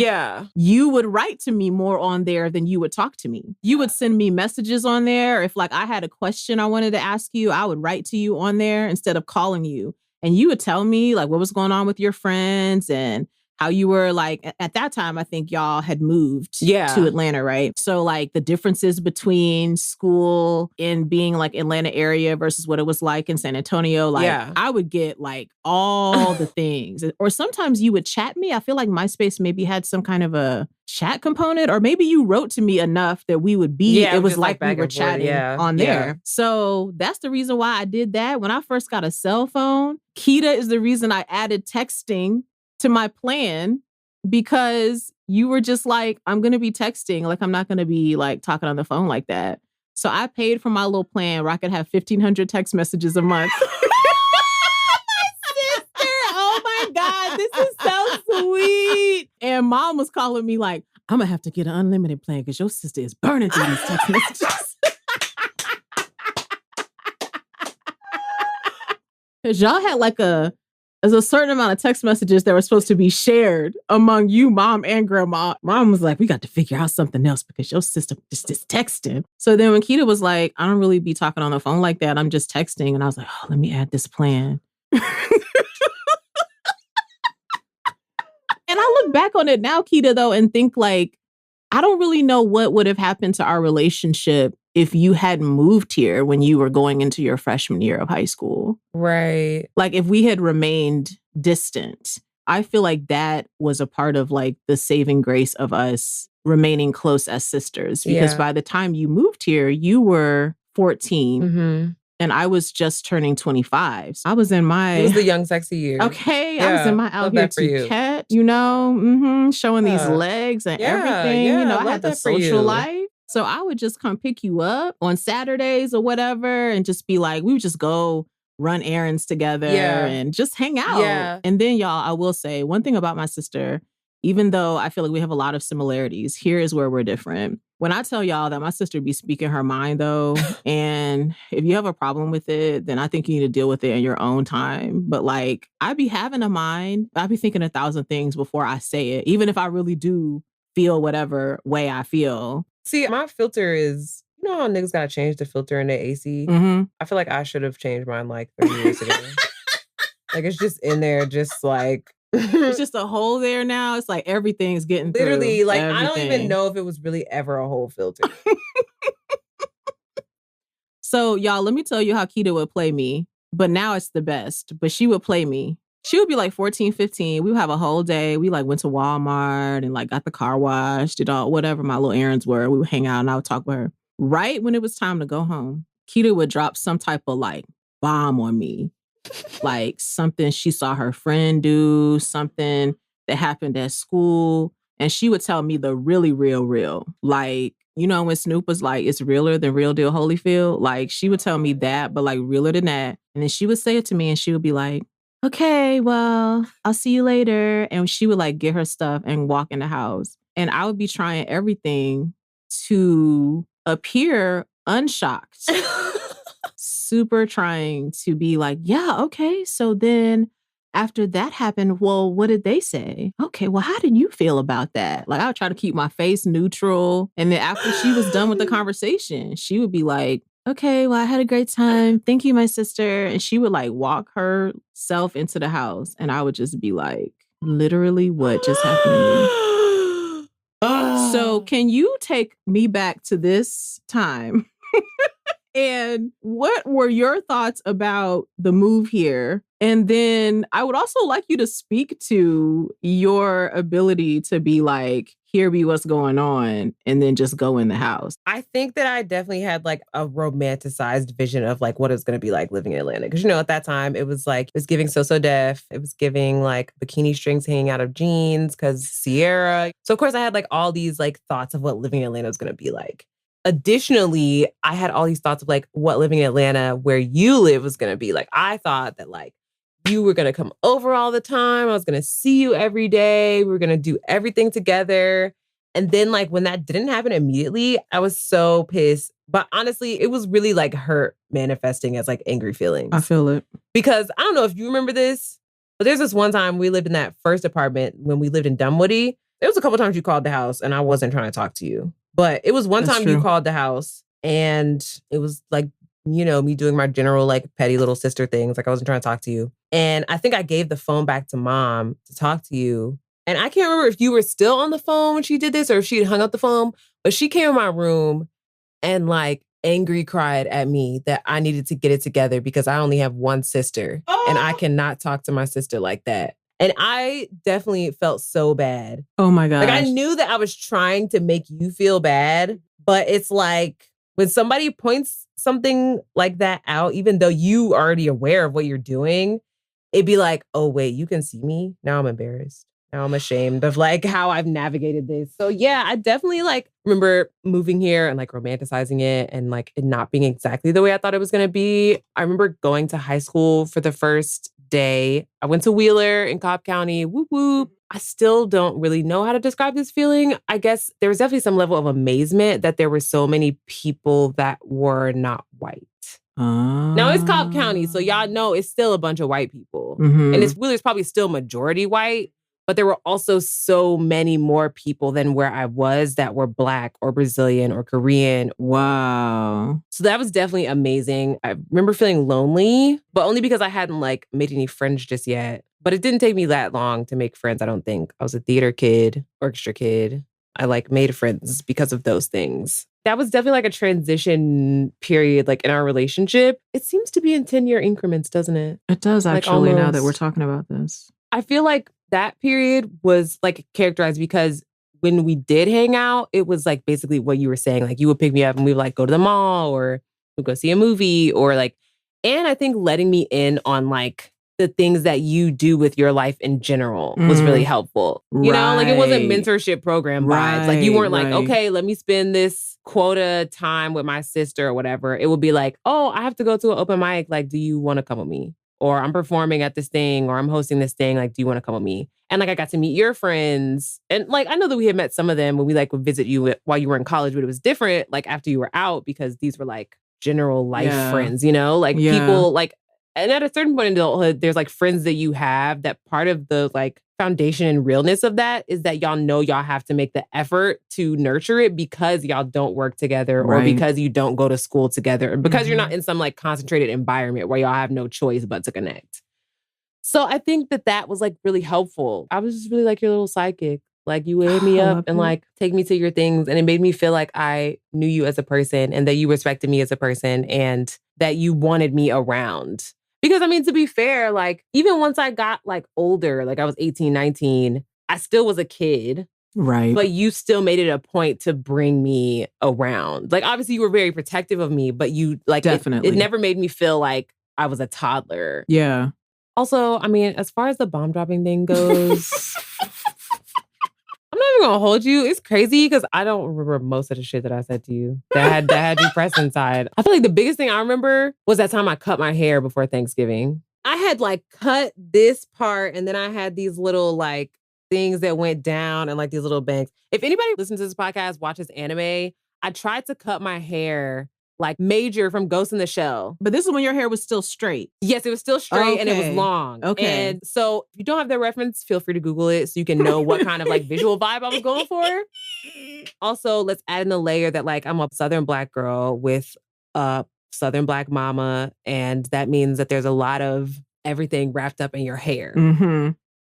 you would write to me more on there than you would talk to me. You would send me messages on there. If like I had a question I wanted to ask you, I would write to you on there instead of calling you. And you would tell me like what was going on with your friends and how you were like, at that time, I think y'all had moved to Atlanta, right? So like the differences between school in being like Atlanta area versus what it was like in San Antonio. Like I would get like all the things. Or sometimes you would chat me. I feel like MySpace maybe had some kind of a chat component, or maybe you wrote to me enough that we would be, it was like we were chatting on there. So that's the reason why I did that. When I first got a cell phone, Keita is the reason I added texting to my plan, because you were just like, I'm going to be texting. Like, I'm not going to be like talking on the phone like that. So I paid for my little plan where I could have 1,500 text messages a month. My sister, oh my God, this is so sweet. And mom was calling me like, I'm going to have to get an unlimited plan because your sister is burning through these text messages. Because y'all had like there's a certain amount of text messages that were supposed to be shared among you, mom, and grandma. Mom was like, we got to figure out something else because your sister is just texting. So then when Keita was like, I don't really be talking on the phone like that. I'm just texting. And I was like, oh, let me add this plan. And I look back on it now, Keita, though, and think like, I don't really know what would have happened to our relationship if you hadn't moved here when you were going into your freshman year of high school. Right. Like if we had remained distant, I feel like that was a part of like the saving grace of us remaining close as sisters. Because by the time you moved here, you were 14. Mm-hmm. And I was just turning 25. So I was in my... It was the young, sexy years. Okay. I was in my out here to cat, showing these legs and everything. I had the social life. So I would just come pick you up on Saturdays or whatever and just be like, we would just go run errands together and just hang out. Yeah. And then, y'all, I will say one thing about my sister, even though I feel like we have a lot of similarities, here is where we're different. When I tell y'all that my sister be speaking her mind, though, and if you have a problem with it, then I think you need to deal with it in your own time. But like, I be having a mind. I be thinking 1,000 things before I say it, even if I really do feel whatever way I feel. See, my filter is, you know how niggas gotta change the filter in their AC? Mm-hmm. I feel like I should have changed mine like 30 years ago. Like, it's just in there, just like... It's just a hole there now. It's like everything's getting literally through. Like everything. I don't even know if it was really ever a whole filter. So y'all, let me tell you how Keita would play me. But now it's the best. But she would play me. She would be like 14, 15. We would have a whole day. We like went to Walmart and like got the car washed, did all whatever my little errands were. We would hang out and I would talk with her. Right when it was time to go home, Keita would drop some type of like bomb on me. Like something she saw her friend do, something that happened at school. And she would tell me the really real. Like, when Snoop was like, it's realer than Real Deal Holyfield. Like she would tell me that, but like realer than that. And then she would say it to me and she would be like, okay, well, I'll see you later. And she would like get her stuff and walk in the house. And I would be trying everything to appear unshocked. Super trying to be like, yeah, okay. So then after that happened, well, what did they say? Okay, well, how did you feel about that? Like I would try to keep my face neutral. And then after she was done with the conversation, she would be like, okay, well, I had a great time. Thank you, my sister. And she would like walk herself into the house. And I would just be like, literally, what just happened to me? So can you take me back to this time? And what were your thoughts about the move here? And then I would also like you to speak to your ability to be like, here be what's going on, and then just go in the house. I think that I definitely had like a romanticized vision of like what it was going to be like living in Atlanta. Because, at that time it was like, it was giving So Def. It was giving like bikini strings hanging out of jeans because Sierra. So of course I had like all these like thoughts of what living in Atlanta was going to be like. Additionally, I had all these thoughts of like what living in Atlanta where you live was going to be like. I thought that like you were going to come over all the time. I was going to see you every day. We were going to do everything together. And then like when that didn't happen immediately, I was so pissed. But honestly, it was really like hurt manifesting as like angry feelings. I feel it. Because I don't know if you remember this, but there's this one time we lived in that first apartment when we lived in Dunwoody. There was a couple times you called the house and I wasn't trying to talk to you. But it was one That's time true. You called the house and it was like, me doing my general like petty little sister things. Like I wasn't trying to talk to you. And I think I gave the phone back to mom to talk to you. And I can't remember if you were still on the phone when she did this or if she had hung up the phone. But she came in my room and like angry cried at me that I needed to get it together because I only have one sister. And I cannot talk to my sister like that. And I definitely felt so bad. Oh my gosh. Like I knew that I was trying to make you feel bad, but it's like when somebody points something like that out, even though you are already aware of what you're doing, it'd be like, oh wait, you can see me? Now I'm embarrassed. Now I'm ashamed of like how I've navigated this. So yeah, I definitely like remember moving here and like romanticizing it and like it not being exactly the way I thought it was going to be. I remember going to high school for the first day. I went to Wheeler in Cobb County. Whoop, whoop. I still don't really know how to describe this feeling. I guess there was definitely some level of amazement that there were so many people that were not white. Now it's Cobb County, so y'all know it's still a bunch of white people. Mm-hmm. And Wheeler's probably still majority white, but there were also so many more people than where I was that were Black or Brazilian or Korean. Wow. So that was definitely amazing. I remember feeling lonely, but only because I hadn't like made any friends just yet. But it didn't take me that long to make friends, I don't think. I was a theater kid, orchestra kid. I like made friends because of those things. That was definitely like a transition period like in our relationship. It seems to be in 10-year increments, doesn't it? It does Like, actually, now that almost. we're talking about this. I feel like that period was like characterized because when we did hang out, it was like basically what you were saying. Like you would pick me up and we would like go to the mall or we'd go see a movie or like And I think letting me in on like the things that you do with your life in general was really helpful. You know, like it wasn't mentorship program vibes. Like you weren't like, okay, let me spend this quota time with my sister or whatever. It would be like, oh, I have to go to an open mic. Like, do you want to come with me? Or I'm performing at this thing, or I'm hosting this thing. Like, do you want to come with me? And like, I got to meet your friends. And like, I know that we had met some of them when we like would visit you while you were in college, but it was different like after you were out because these were like general life friends, you know, like people like, and at a certain point in adulthood, there's like friends that you have that part of the like foundation and realness of that is that y'all know y'all have to make the effort to nurture it because y'all don't work together or because you don't go to school together or because you're not in some like concentrated environment where y'all have no choice but to connect. So I think that was like really helpful. I was just really like your little sidekick. Like you would hit me up and like take me to your things. And it made me feel like I knew you as a person and that you respected me as a person and that you wanted me around. Because I mean, to be fair, like even once I got like older, like I was 18, 19, I still was a kid. Right. But you still made it a point to bring me around. Like obviously you were very protective of me, but you like definitely it never made me feel like I was a toddler. Yeah. Also, I mean, as far as the bomb dropping thing goes, I'm not even gonna hold you. It's crazy because I don't remember most of the shit that I said to you that had you pressed inside. I feel like the biggest thing I remember was that time I cut my hair before Thanksgiving. I had like cut this part and then I had these little like things that went down and like these little bangs. If anybody listens to this podcast, watches anime, I tried to cut my hair like Major from Ghost in the Shell. But this is when your hair was still straight. Yes, it was still straight and it was long. Okay. And so if you don't have that reference, feel free to Google it so you can know what kind of like visual vibe I was going for. Also, let's add in the layer that like I'm a Southern Black girl with a Southern Black mama. And that means that there's a lot of everything wrapped up in your hair. Mm-hmm.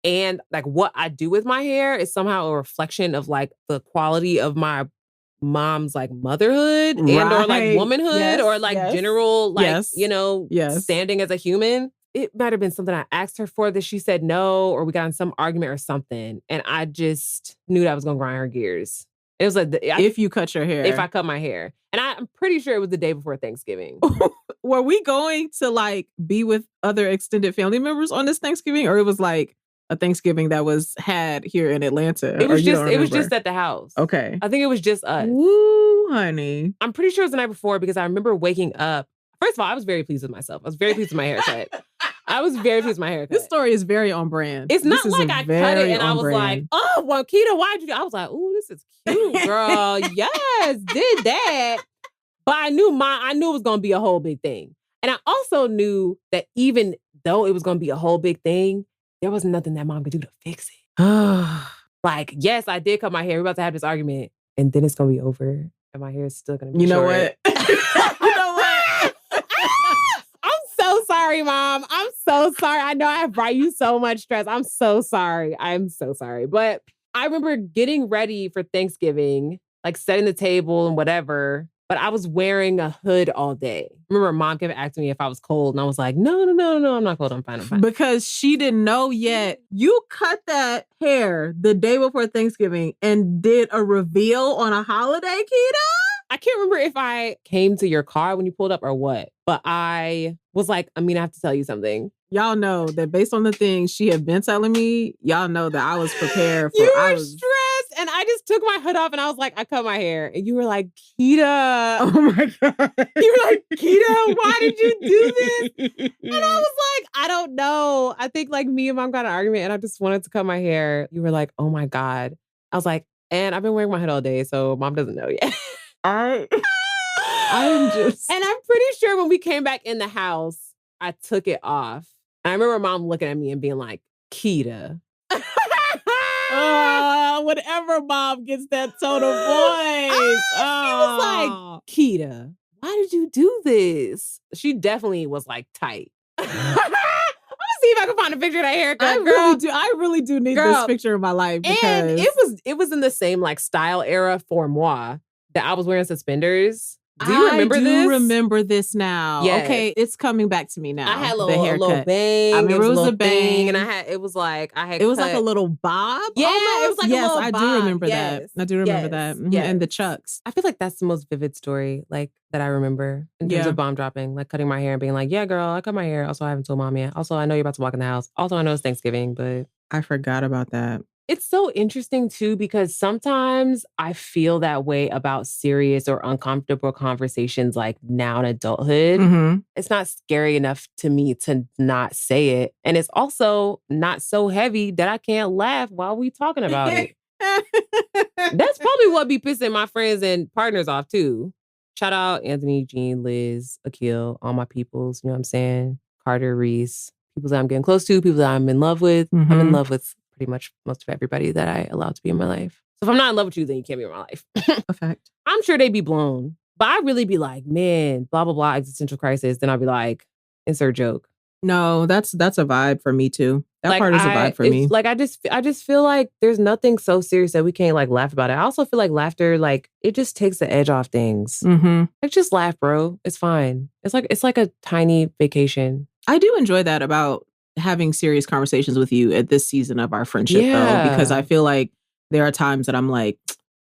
And like what I do with my hair is somehow a reflection of like the quality of my mom's like motherhood and or like womanhood or like general like you know standing as a human. It might have been something I asked her for that she said no, or we got in some argument or something, and I just knew that I was gonna grind her gears. It was like if you cut your hair, if I cut my hair, and I'm pretty sure it was the day before Thanksgiving. Were we going to like be with other extended family members on this Thanksgiving, or it was like a Thanksgiving that was had here in Atlanta? It was just at the house. Okay. I think it was just us. Woo, honey. I'm pretty sure it was the night before because I remember waking up. First of all, I was very pleased with myself. I was very pleased with my haircut. This story is very on brand. It's not like I cut it and I was like, oh, Makeda, why'd you do? I was like, ooh, this is cute, girl. Yes, did that. But I knew it was gonna be a whole big thing. And I also knew that even though it was gonna be a whole big thing, there was nothing that mom could do to fix it. Like, yes, I did cut my hair. We're about to have this argument. And then it's going to be over. And my hair is still going to be You know short. what? You know what? I'm so sorry, Mom. I'm so sorry. I know I have brought you so much stress. I'm so sorry. I'm so sorry. But I remember getting ready for Thanksgiving, like setting the table and whatever. But I was wearing a hood all day. I remember Mom kept asking me if I was cold. And I was like, no, I'm not cold. I'm fine. Because she didn't know yet. You cut that hair the day before Thanksgiving and did a reveal on a holiday, Kida? I can't remember if I came to your car when you pulled up or what. But I was like, I have to tell you something. Y'all know that based on the things she had been telling me, y'all know that I was prepared for. You were stressed, and I just took my hood off, and I was like, I cut my hair, and you were like, Kida. Oh my God. You were like, Kida, why did you do this? And I was like, I don't know. I think like me and Mom got an argument, and I just wanted to cut my hair. You were like, oh my God. I was like, and I've been wearing my hood all day, so Mom doesn't know yet. I'm just, and I'm pretty sure when we came back in the house, I took it off. I remember Mom looking at me and being like, Kida. Whenever Mom gets that tone of voice. She was like, Kida, why did you do this? She definitely was like tight. I'm gonna see if I can find a picture of that haircut. I really do need this picture of my life. Because... And it was in the same like style era for moi that I was wearing suspenders. Do you remember this? I do remember this now. Yes. Okay, it's coming back to me now. I had a the little haircut. bang. I remember it was a bang. And it was like a little bob. Yeah, almost. it was like yes, a little I bob. do remember that. Yes. I do remember that. Mm-hmm. Yes. And the chucks. I feel like that's the most vivid story like that I remember in terms of bomb dropping, like cutting my hair and being like, yeah, girl, I cut my hair. Also, I haven't told mom yet. Also, I know you're about to walk in the house. Also, I know it's Thanksgiving, but I forgot about that. It's so interesting too, because sometimes I feel that way about serious or uncomfortable conversations like now in adulthood. Mm-hmm. It's not scary enough to me to not say it. And it's also not so heavy that I can't laugh while we talking about it. That's probably what be pissing my friends and partners off too. Shout out Anthony, Jean, Liz, Akil, all my peoples, you know what I'm saying? Carter, Reese, people that I'm getting close to, people that I'm in love with. Mm-hmm. I'm in love with pretty much most of everybody that I allow to be in my life. So if I'm not in love with you, then you can't be in my life. A fact. I'm sure they'd be blown. But I really be like, man, blah, blah, blah, existential crisis. Then I'll be like, insert joke. No, that's a vibe for me too. That part is a vibe for me. Like I just feel like there's nothing so serious that we can't like laugh about it. I also feel like laughter, like it just takes the edge off things. Mm-hmm. Like just laugh, bro. It's fine. It's like a tiny vacation. I do enjoy that about having serious conversations with you at this season of our friendship, though, because I feel like there are times that I'm like,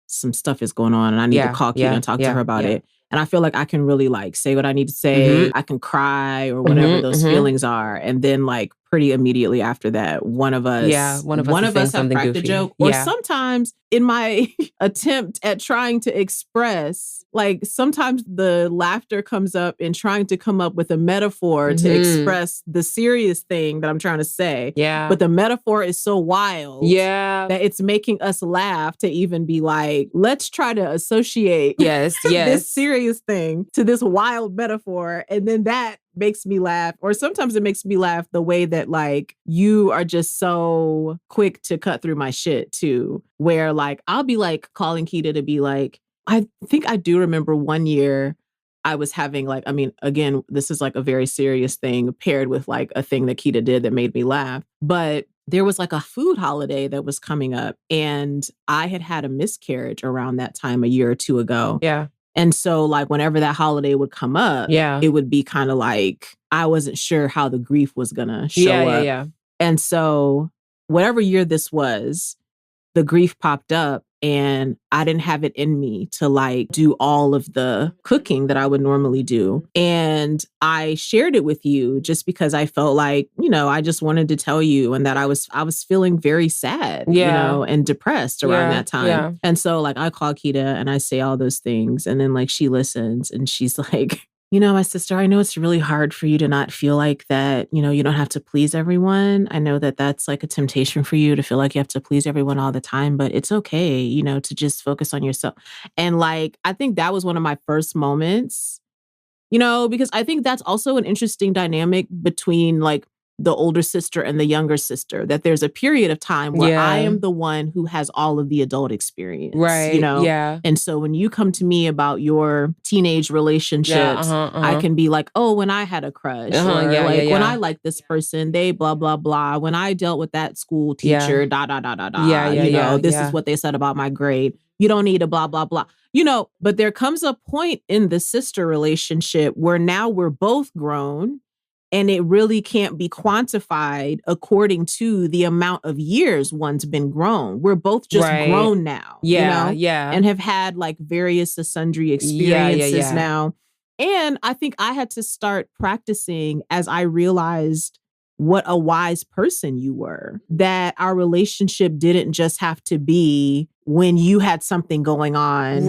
some stuff is going on and I need to call Keita and talk to her about it. And I feel like I can really like say what I need to say. I can cry or whatever those feelings are. And then like pretty immediately after that, one of us have cracked a joke. Or sometimes in my attempt at trying to express, like sometimes the laughter comes up in trying to come up with a metaphor to express the serious thing that I'm trying to say. Yeah. But the metaphor is so wild that it's making us laugh to even be like, let's try to associate this serious thing to this wild metaphor. And then that makes me laugh. Or sometimes it makes me laugh the way that like you are just so quick to cut through my shit too, where like I'll be like calling Keita to be like, I think I do remember one year I was having like, I mean, again, this is like a very serious thing paired with like a thing that Keita did that made me laugh. But there was like a food holiday that was coming up and I had a miscarriage around that time a year or two ago. Yeah. And so like whenever that holiday would come up, it would be kind of like, I wasn't sure how the grief was going to show up. Yeah. And so whatever year this was, the grief popped up and I didn't have it in me to like do all of the cooking that I would normally do. And I shared it with you just because I felt like, you know, I just wanted to tell you and that I was feeling very sad, you know, and depressed around that time. Yeah. And so like I call Keita and I say all those things and then like she listens and she's like, you know, my sister, I know it's really hard for you to not feel like that, you know, you don't have to please everyone. I know that that's like a temptation for you to feel like you have to please everyone all the time, but it's okay, you know, to just focus on yourself. And like, I think that was one of my first moments, you know, because I think that's also an interesting dynamic between like the older sister and the younger sister, that there's a period of time where I am the one who has all of the adult experience, right? You know? Yeah. And so when you come to me about your teenage relationships, I can be like, oh, when I had a crush, or when I liked this person, they blah, blah, blah. When I dealt with that school teacher, da, da, da, da, da. You know, this is what they said about my grade. You don't need a blah, blah, blah. You know, but there comes a point in the sister relationship where now we're both grown. And it really can't be quantified according to the amount of years one's been grown. We're both just grown now, you know? And have had like various sundry experiences now. And I think I had to start practicing as I realized what a wise person you were, that our relationship didn't just have to be when you had something going on,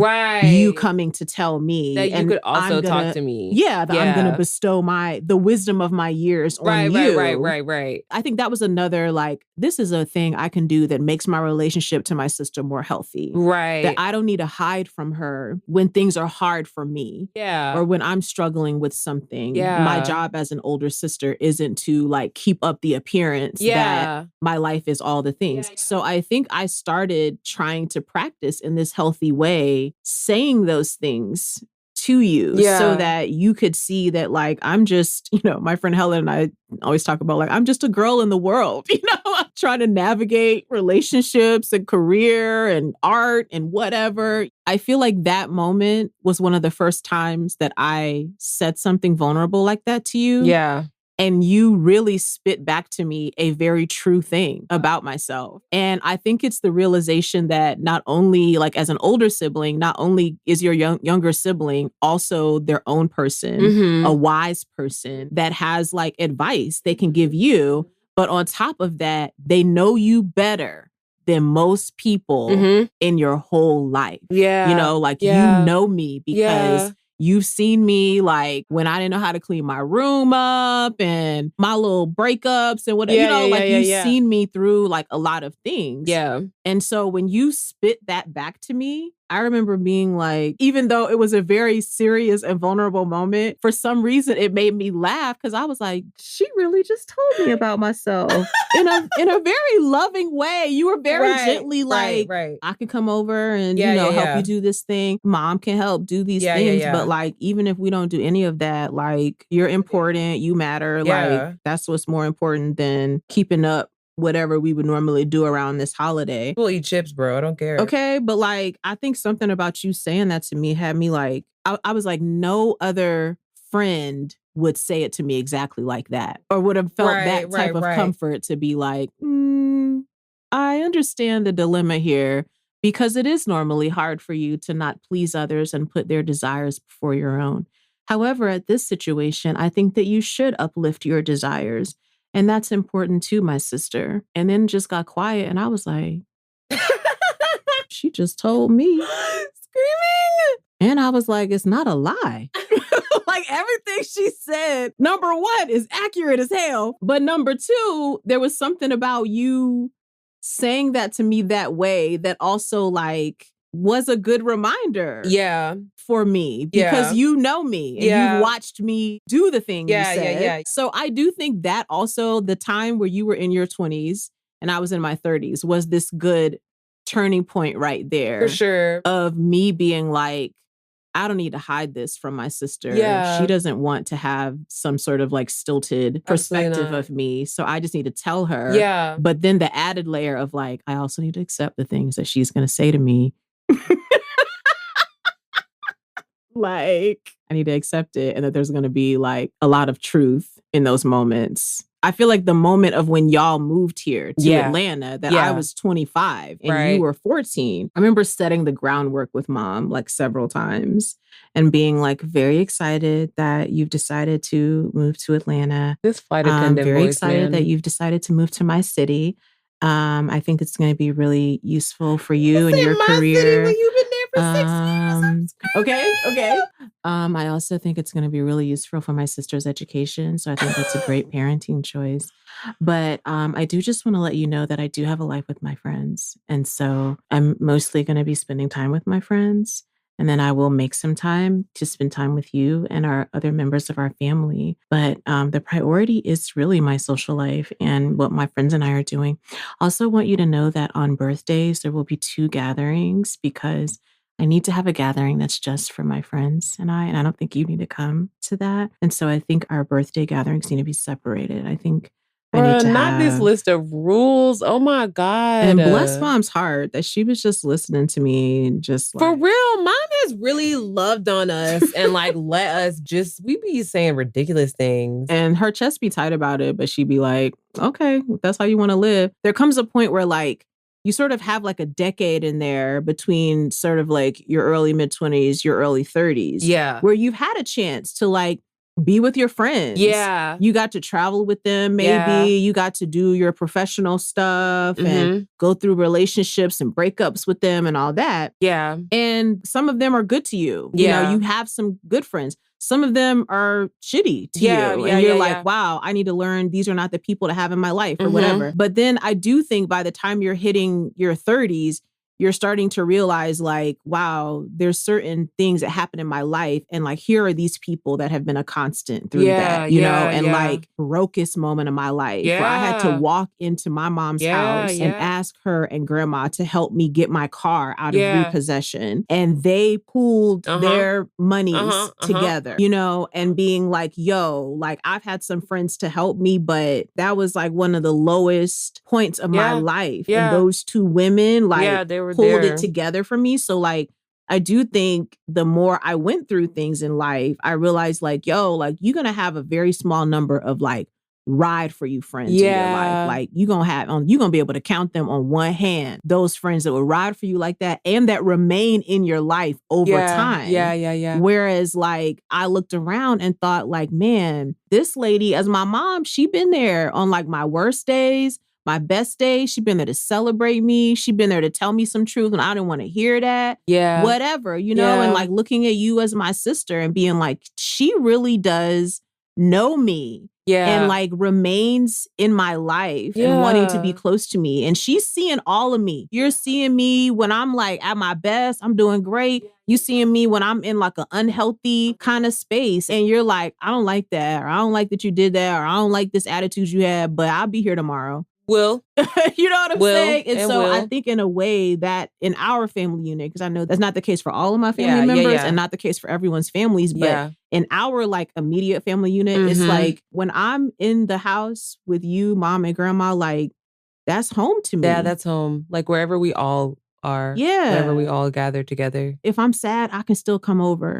you coming to tell me. That you could also talk to me. I'm going to bestow the wisdom of my years on you. Right. I think that was another, like, this is a thing I can do that makes my relationship to my sister more healthy. Right. That I don't need to hide from her when things are hard for me. Yeah. Or when I'm struggling with something. Yeah. My job as an older sister isn't to, like, keep up the appearance that my life is all the things. So I think I started trying to practice in this healthy way, saying those things to you so that you could see that like, I'm just, my friend Helen and I always talk about like, I'm just a girl in the world, I'm trying to navigate relationships and career and art and whatever. I feel like that moment was one of the first times that I said something vulnerable like that to you. Yeah. And you really spit back to me a very true thing about myself. And I think it's the realization that not only like as an older sibling, not only is your younger sibling also their own person, a wise person that has like advice they can give you. But on top of that, they know you better than most people in your whole life. Yeah. You know me because you've seen me like when I didn't know how to clean my room up and my little breakups and whatever, you've seen me through like a lot of things. Yeah. And so when you spit that back to me, I remember being like, even though it was a very serious and vulnerable moment, for some reason it made me laugh because I was like, she really just told me about myself in a very loving way. You were very gently like, I can come over and help you do this thing. Mom can help do these things. But like, even if we don't do any of that, like you're important, you matter. Like that's what's more important than keeping up whatever we would normally do around this holiday. We'll eat chips, bro. I don't care. Okay. But like, I think something about you saying that to me had me like, I was like, no other friend would say it to me exactly like that or would have felt that type of comfort to be like, I understand the dilemma here because it is normally hard for you to not please others and put their desires before your own. However, at this situation, I think that you should uplift your desires. And that's important too, my sister. And then just got quiet and I was like, she just told me. Screaming. And I was like, it's not a lie. Like everything she said, number one, is accurate as hell. But number two, there was something about you saying that to me that way that also like was a good reminder. For me because you know me and you've watched me do the thing you said. So I do think that also the time where you were in your 20s and I was in my 30s was this good turning point right there. For sure. Of me being like, I don't need to hide this from my sister. She doesn't want to have some sort of like stilted perspective of me. So I just need to tell her. But then the added layer of like, I also need to accept the things that she's going to say to me. Like, I need to accept it and that there's going to be like a lot of truth in those moments. I feel like the moment of when y'all moved here to Atlanta, that I was 25 and you were 14. I remember setting the groundwork with mom like several times and being like very excited that you've decided to move to Atlanta. This flight attendant very voice, excited man. that you've decided to move to my city. I think it's going to be really useful for you and your career. City when you've been there for 6 years. Okay. I also think it's going to be really useful for my sister's education. So I think that's a great parenting choice. But I do just want to let you know that I do have a life with my friends. And so I'm mostly going to be spending time with my friends. And then I will make some time to spend time with you and our other members of our family. But the priority is really my social life and what my friends and I are doing. Also want you to know that on birthdays, there will be 2 gatherings because I need to have a gathering that's just for my friends and I don't think you need to come to that. And so I think our birthday gatherings need to be separated. I think I need to not this list of rules. Oh my God. And bless mom's heart that she was just listening to me and just like, for real, mom has really loved on us and like let us just, we be saying ridiculous things. And her chest be tight about it, but she'd be like, okay, if that's how you want to live. There comes a point where like, you sort of have like a decade in there between sort of like your early mid-20s, your early 30s. Yeah. Where you've had a chance to like be with your friends. Yeah. You got to travel with them, maybe. Yeah. You got to do your professional stuff and go through relationships and breakups with them and all that. Yeah. And some of them are good to you. Yeah. You know, you have some good friends. Some of them are shitty to you. And you're like, wow, I need to learn these are not the people to have in my life or whatever. But then I do think by the time you're hitting your 30s, you're starting to realize like, wow, there's certain things that happen in my life. And like, here are these people that have been a constant through that, you know, and like brokest moment of my life where I had to walk into my mom's house and ask her and grandma to help me get my car out of repossession. And they pooled their monies together, you know, and being like, yo, like I've had some friends to help me, but that was like one of the lowest points of my life. And those two women like they were pulled there. it together for me. So like, I do think the more I went through things in life, I realized like, yo, like you're going to have a very small number of like ride for you friends in your life. Like you're going to be able to count them on one hand, those friends that will ride for you like that and that remain in your life over time. Whereas like I looked around and thought like, man, this lady as my mom, she been there on like my worst days, my best days. She been there to celebrate me. She been there to tell me some truth and I didn't want to hear that. Whatever, you know, and like looking at you as my sister and being like, she really does know me. And like remains in my life and wanting to be close to me. And she's seeing all of me. You're seeing me when I'm like at my best, I'm doing great. You seeing me when I'm in like an unhealthy kind of space. And you're like, I don't like that. Or I don't like that you did that. Or I don't like this attitude you had, but I'll be here tomorrow. Will. You know what I'm saying? And so will. I think in a way that in our family unit, because I know that's not the case for all of my family members and not the case for everyone's families, but in our like immediate family unit, it's like when I'm in the house with you, mom and grandma, like that's home to me. Yeah, that's home. Like wherever we all are. Wherever we all gather together. If I'm sad, I can still come over.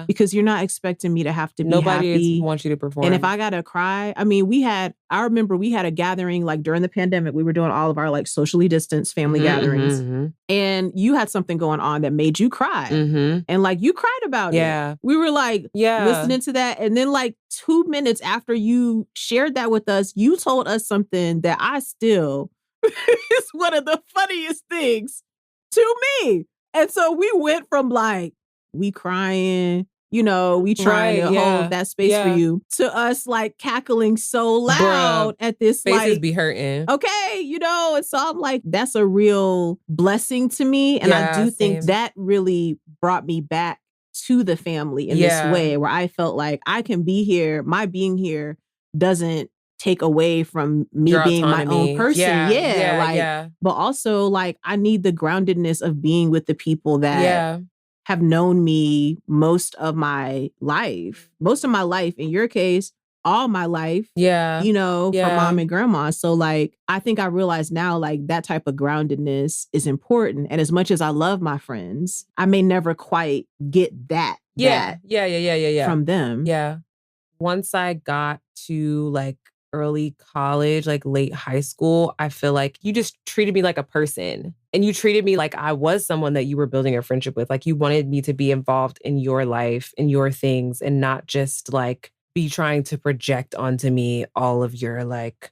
Because you're not expecting me to have to be Nobody happy. wants you to perform. And if I gotta cry, I mean, I remember we had a gathering like during the pandemic. We were doing all of our like socially distanced family gatherings. And you had something going on that made you cry. And like you cried about it. We were like listening to that. And then like 2 minutes after you shared that with us, you told us something that I still is one of the funniest things to me. And so we went from like, we crying, you know, we trying to hold that space for you, to us like cackling so loud at this faces like, be hurting. Okay, you know, and so I'm like, that's a real blessing to me. And I do think that really brought me back to the family in this way where I felt like I can be here. My being here doesn't take away from me your being autonomy. My own person. But also like I need the groundedness of being with the people that have known me most of my life. Most of my life, in your case, all my life. You know, for mom and grandma. So like I think I realize now like that type of groundedness is important. And as much as I love my friends, I may never quite get that. From them. Once I got to like early college, like late high school, I feel like you just treated me like a person. And you treated me like I was someone that you were building a friendship with. Like you wanted me to be involved in your life, in your things, and not just like be trying to project onto me all of your like,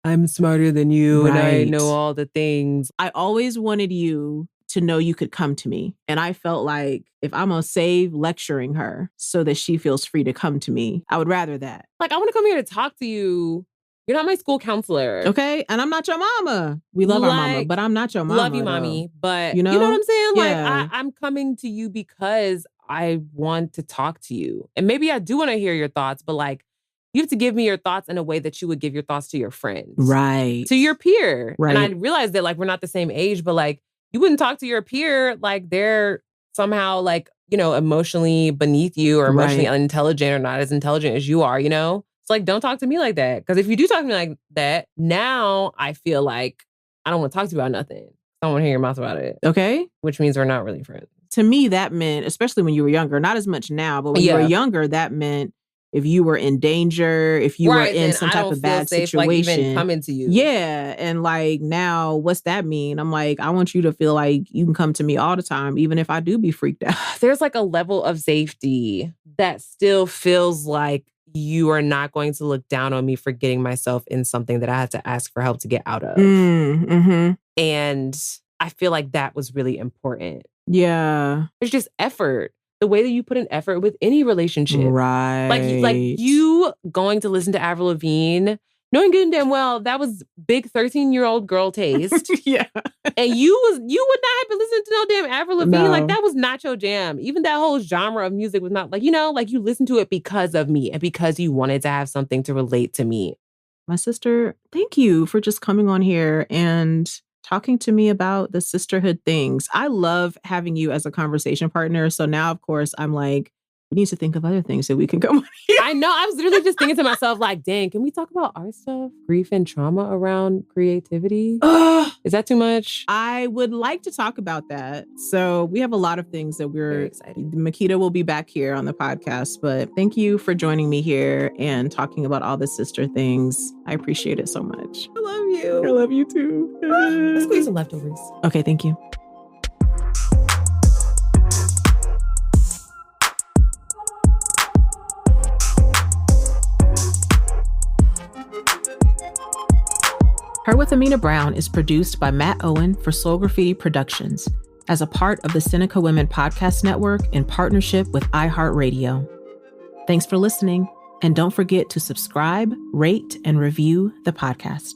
I'm smarter than you and I know all the things. I always wanted you to know you could come to me. And I felt like if I'm going to save lecturing her so that she feels free to come to me, I would rather that. Like, I want to come here to talk to you. You're not my school counselor. Okay. And I'm not your mama. We love our mama, but I'm not your mama. Love you, mommy. But you know what I'm saying? Like, I'm coming to you because I want to talk to you. And maybe I do want to hear your thoughts, but like, you have to give me your thoughts in a way that you would give your thoughts to your friends. To your peer. And I realized that like, we're not the same age, but like, you wouldn't talk to your peer like they're somehow like, you know, emotionally beneath you or emotionally unintelligent or not as intelligent as you are, you know? It's like, don't talk to me like that. Because if you do talk to me like that, now I feel like I don't want to talk to you about nothing. I don't want to hear your mouth about it. Okay. Which means we're not really friends. To me, that meant, especially when you were younger, not as much now, but when you were younger, that meant if you were in danger, if you were in some type of bad situation, like even coming to you. And like now, what's that mean? I'm like, I want you to feel like you can come to me all the time, even if I do be freaked out. There's like a level of safety that still feels like you are not going to look down on me for getting myself in something that I had to ask for help to get out of. And I feel like that was really important. It's just effort. The way that you put in effort with any relationship. Like you going to listen to Avril Lavigne knowing good and damn well that was big 13-year-old girl taste. Yeah. And you would not have been listening to no damn Avril Lavigne. No. Like, that was not your jam. Even that whole genre of music was not, like, you know, like, you listened to it because of me and because you wanted to have something to relate to me. My sister, thank you for just coming on here and talking to me about the sisterhood things. I love having you as a conversation partner. So now, of course, I'm like, we need to think of other things that we can come on here. I know. I was literally just thinking to myself, like, dang, can we talk about our stuff? Grief and trauma around creativity? Is that too much? I would like to talk about that. So we have a lot of things that we're very excited. Makeda will be back here on the podcast, but thank you for joining me here and talking about all the sister things. I appreciate it so much. I love you. I love you too. Let's squeeze some leftovers. Okay, thank you. Her with Amena Brown is produced by Matt Owen for Soul Graffiti Productions as a part of the Seneca Women Podcast Network in partnership with iHeartRadio. Thanks for listening, and don't forget to subscribe, rate, and review the podcast.